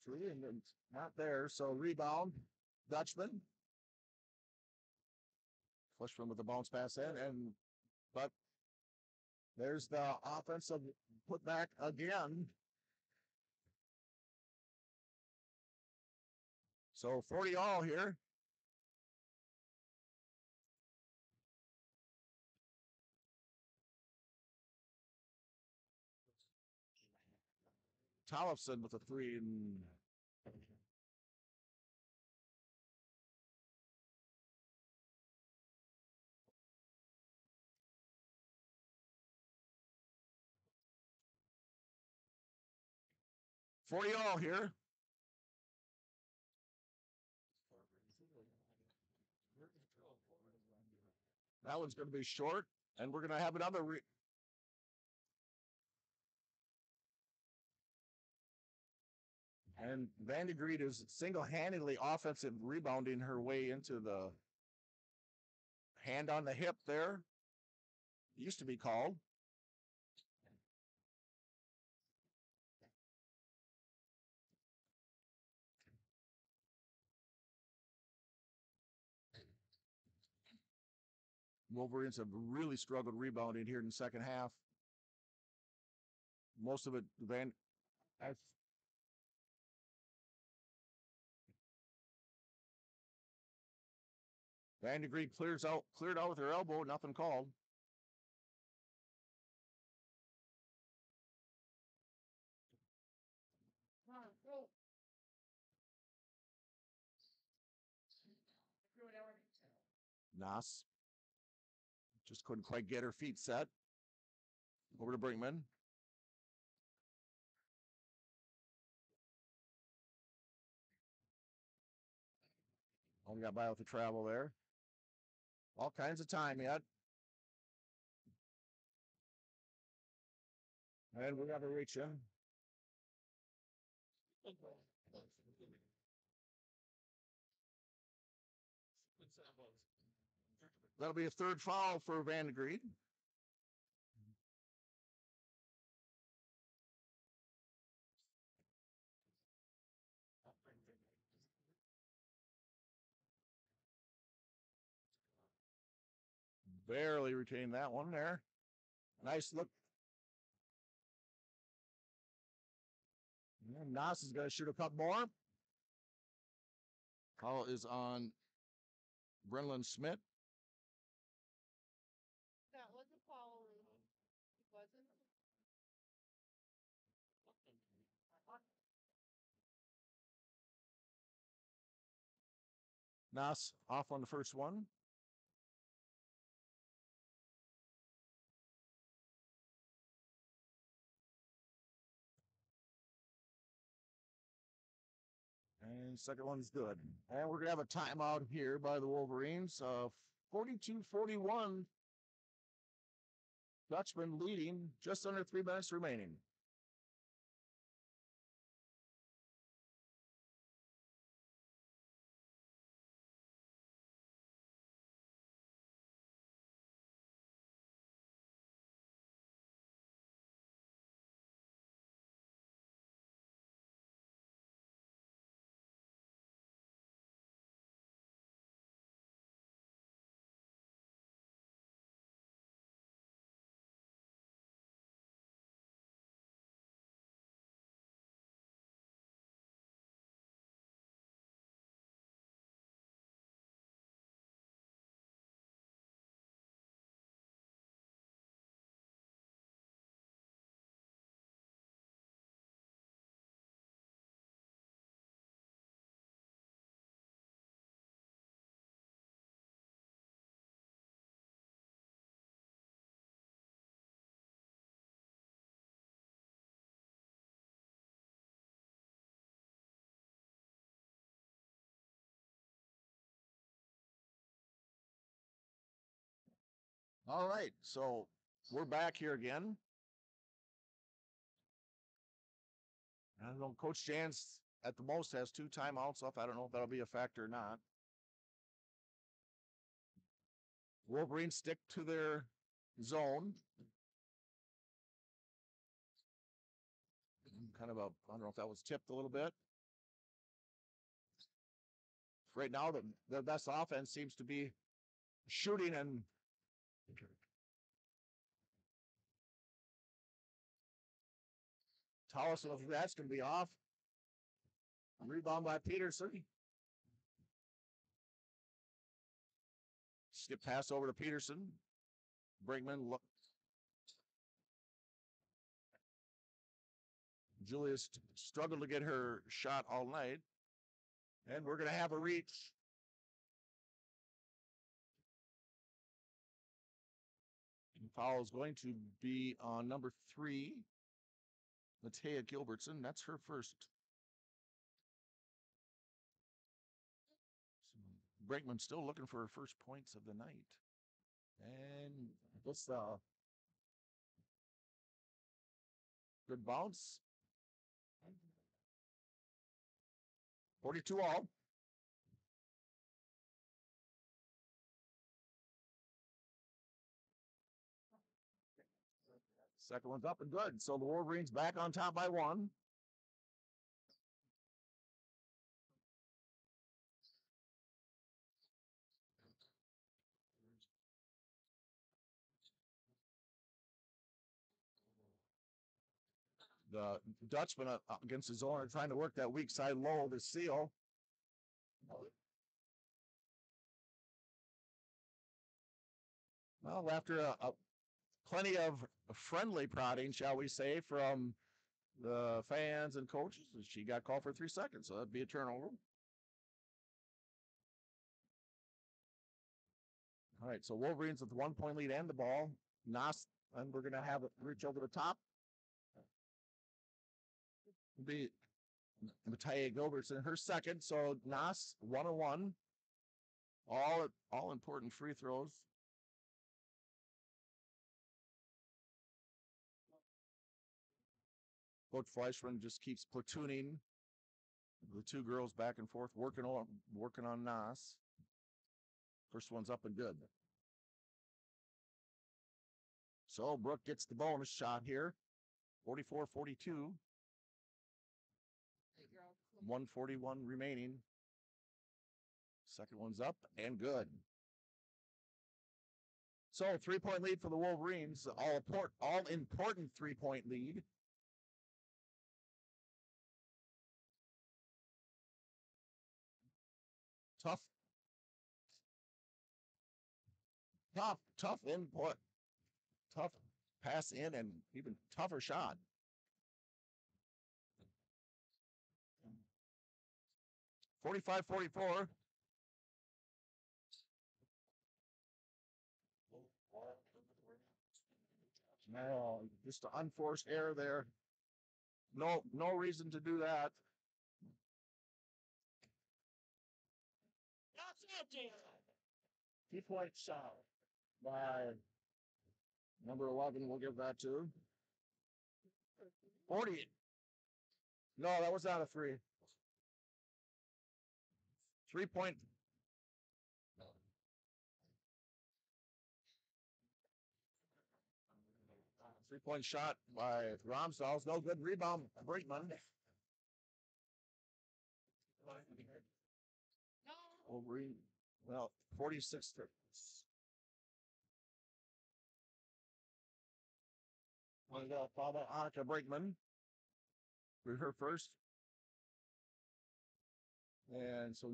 3 and it's not there. So rebound. Dutchman. Flushman with the bounce pass in, but there's the offensive putback again. So 40 all here. Tollefson with a 3 and 40 all here. That one's going to be short, and we're going to have another. And Vandergreed is single-handedly offensive rebounding her way into the hand on the hip there. Used to be called. Wolverines have really struggled rebounding here in the second half. Most of it, Vandergreed cleared out with her elbow, nothing called. Nas just couldn't quite get her feet set. Over to Brinkman. Only got by with the travel there. All kinds of time yet. And we got to reach him. That'll be a third foul for Van de Green. Barely retained that one there. Nice look. And Nas is going to shoot a couple more. Foul is on Brenlin Smith. That was a foul. It wasn't. Nas off on the first one. And second one's good. And we're going to have a timeout here by the Wolverines. 42-41. Dutchman leading, just under 3 minutes remaining. All right, so we're back here again. I don't know, Coach Jans at the most has 2 timeouts left. I don't know if that'll be a factor or not. Wolverines stick to their zone. Kind of a, I don't know if that was tipped a little bit. Right now, the best offense seems to be shooting and Tolleson, if that's going to be off. Rebound by Peterson. Skip pass over to Peterson. Brinkman. Julius struggled to get her shot all night. And we're going to have a reach. And foul is going to be on number 3, Matea Gilbertson. That's her first. Brinkman still looking for her first points of the night. And this good bounce. 42 all. Second one's up and good. So the Wolverines back on top by 1. The Dutchman against his own trying to work that weak side low to seal. Well, after a plenty of friendly prodding, shall we say, from the fans and coaches, she got called for 3 seconds, so that'd be a turnover. All right, so Wolverines with 1 point lead and the ball. Nas, and we're gonna have it reach over the top. Be Mattia Gilbert's in her second, so Nas 1-1. All important free throws. Coach Fleischman just keeps platooning the two girls back and forth, working on Nas. First one's up and good. So Brooke gets the bonus shot here. 44-42. 141 remaining. Second one's up and good. So 3-point lead for the Wolverines. All important 3-point lead. Tough input. Tough pass in and even tougher shot. (45-44). No, just an unforced error there. No reason to do that. That's it. 2-point shot by number 11. We'll give that to 40. No, that was not a 3. 3-point. 3-point shot by Romsdals. No good rebound. Brinkman. Wolverine. Well, 46. Foul by Annika Brinkman. For her first. And so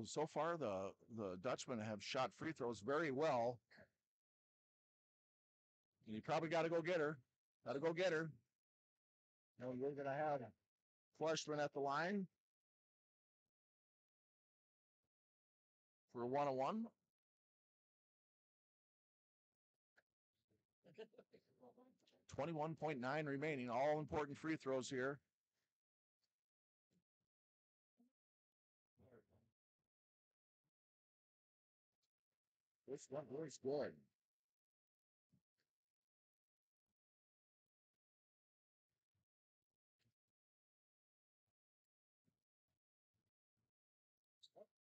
so far the Dutchmen have shot free throws very well. And you probably got to go get her. And we're going to have Fleischman at the line for a 1-on-1. $21.9 remaining. All important free throws here. This one was good.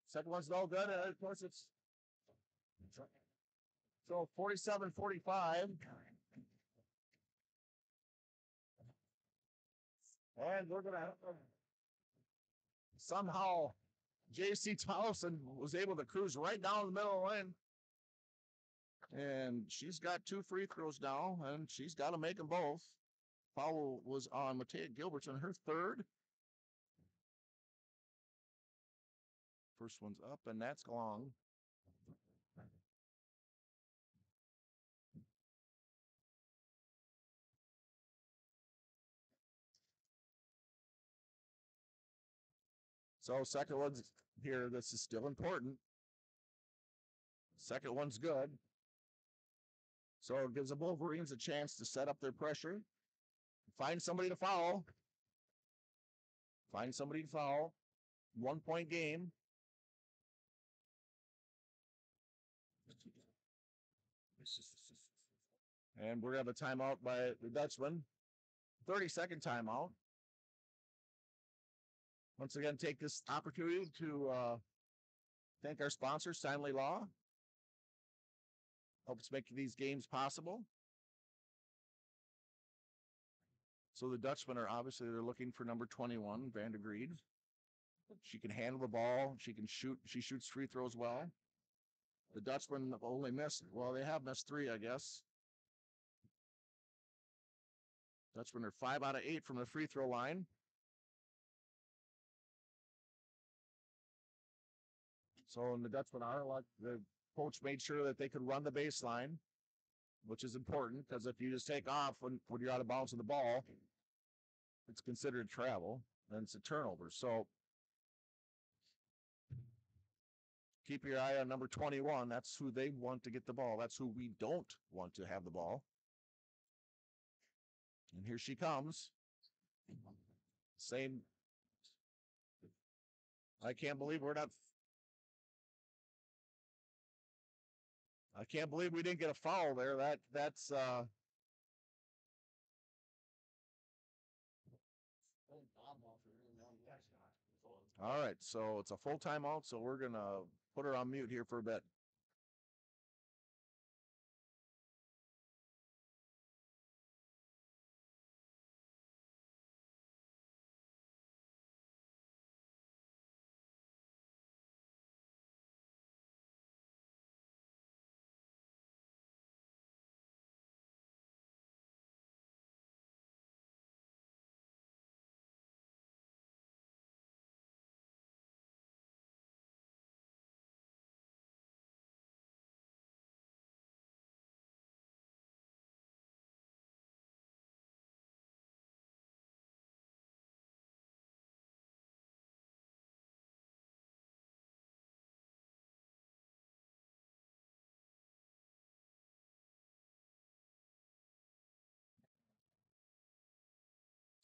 Second one's no good. Of course, it's so 47-45. And we're going to somehow J.C. Towson was able to cruise right down the middle of the lane. And she's got 2 free throws now, and she's got to make them both. Foul was on Mattea Gilbertson, her third. First one's up, and that's long. So second one's here. This is still important. Second one's good. So it gives the Wolverines a chance to set up their pressure. Find somebody to foul. 1-point game. And we're going to have a timeout by the Dutchman. 30-second timeout. Once again, take this opportunity to thank our sponsor, Steinley Law. Helps make these games possible. So the Dutchmen are they're looking for number 21, Van de Greed. She can handle the ball. She can shoot. She shoots free throws well. The Dutchmen only they have missed 3, I guess. Dutchmen are 5 out of 8 from the free throw line. So the Dutchmen the coach made sure that they could run the baseline, which is important because if you just take off when you're out of bounds with the ball, it's considered travel. and it's a turnover. So keep your eye on number 21. That's who they want to get the ball. That's who we don't want to have the ball. And here she comes. Same. I can't believe we're not. I can't believe we didn't get a foul there. That's all right. So it's a full timeout. So we're gonna put her on mute here for a bit.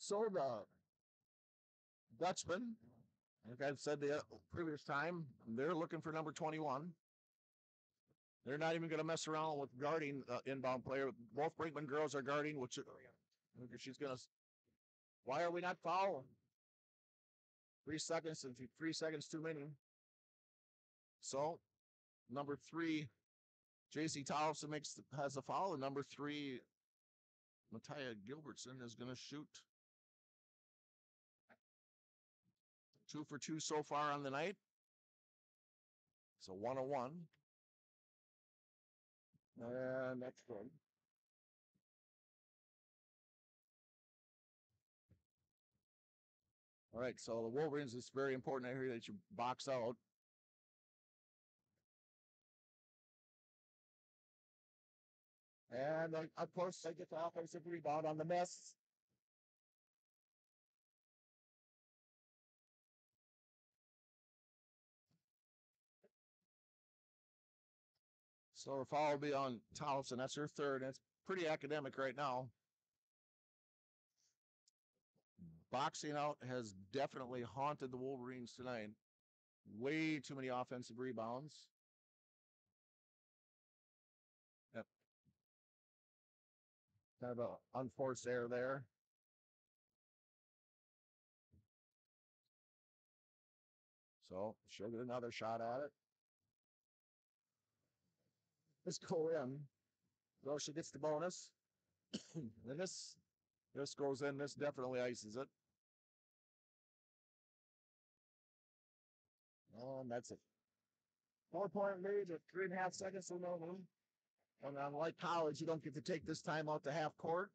So the Dutchman, like I've said the previous time, they're looking for number 21. They're not even going to mess around with guarding inbound player. Both Brinkman girls are guarding, which she's going to. Why are we not fouling? 3 seconds and 3 seconds too many. So number 3, J.C. Tollefson has a foul, and number 3, Matia Gilbertson is going to shoot 2 for 2 so far on the night. So 1-1. And that's good. All right, so the Wolverines, it's very important here that you box out. And of course, they get the offensive rebound on the miss. So the foul will be on Tollefson. That's her third. And it's pretty academic right now. Boxing out has definitely haunted the Wolverines tonight. Way too many offensive rebounds. Yep. Kind of an unforced error there. So she'll get another shot at it. Let's go in. So she gets the bonus. And this goes in. This definitely ices it. And that's it. 4-point lead with 3.5 seconds remaining. And unlike college, you don't get to take this time out to half court.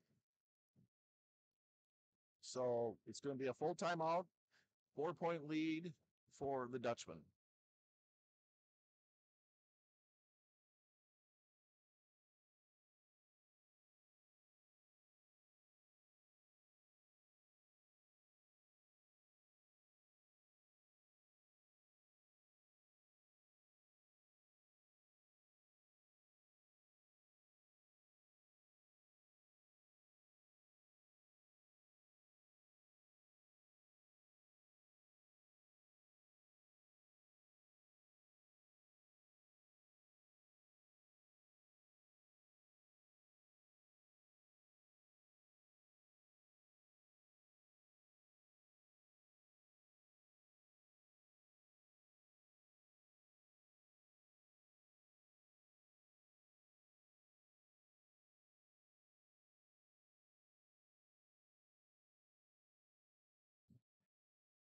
So it's going to be a full timeout, 4-point lead for the Dutchman.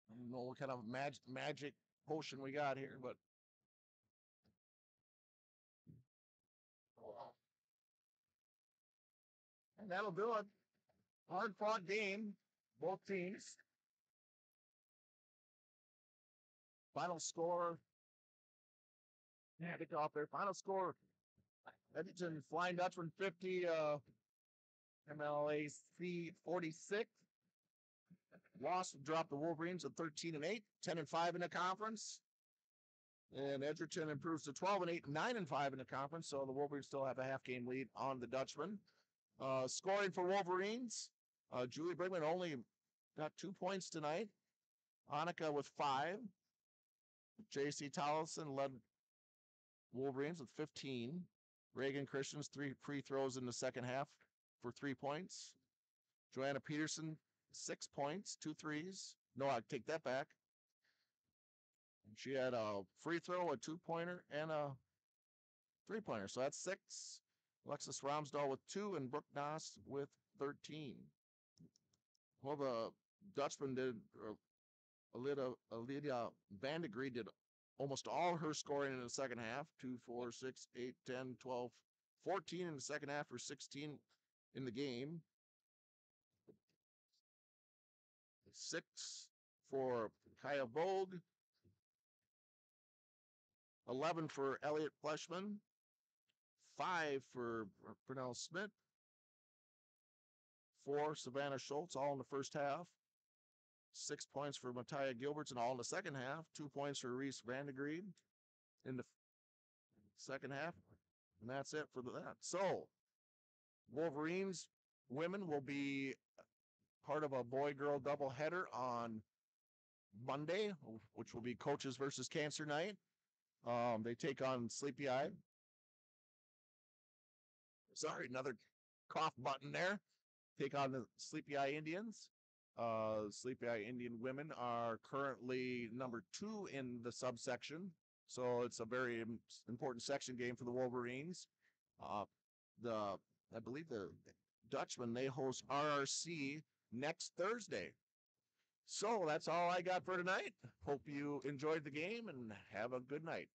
I don't know what kind of magic potion we got here, but and that'll do it. Hard fought game, both teams. Final score. Yeah, get off there. Final score. Edgerton Flying Dutchman 50, MLA 46. loss dropped the Wolverines at 13-8, 10-5 in the conference. And Edgerton improves to 12-8, 9-5 in the conference. So the Wolverines still have a half game lead on the Dutchman. Scoring for Wolverines, Julie Brigman only got 2 points tonight. Annika with 5. J.C. Tollison led Wolverines with 15. Reagan Christians 3 free throws in the second half for 3 points. Joanna Peterson 6 points, 2 threes. No, I take that back. She had a free throw, a 2-pointer, and a 3-pointer. So that's 6. Alexis Ramsdahl with 2 and Brooke Noss with 13. Well, the Dutchman did, Lydia Vandegried did almost all her scoring in the second half. 2, 4, 6, 8, 10, 12, 14 in the second half for 16 in the game. 6 for Kaya Vogue. 11 for Elliot Fleshman. 5 for Pernell Smith. 4 Savannah Schultz, all in the first half. 6 points for Matia Gilberts, and all in the second half. 2 points for Reese Vandegried in the second half. And that's it for that. So, Wolverines women will be part of a boy-girl doubleheader on Monday, which will be Coaches versus Cancer Night. They take on Sleepy Eye. Sorry, another cough button there. Take on the Sleepy Eye Indians. Sleepy Eye Indian women are currently number 2 in the subsection. So it's a very important section game for the Wolverines. I believe the Dutchman, they host RRC next Thursday. So that's all I got for tonight. Hope you enjoyed the game and have a good night.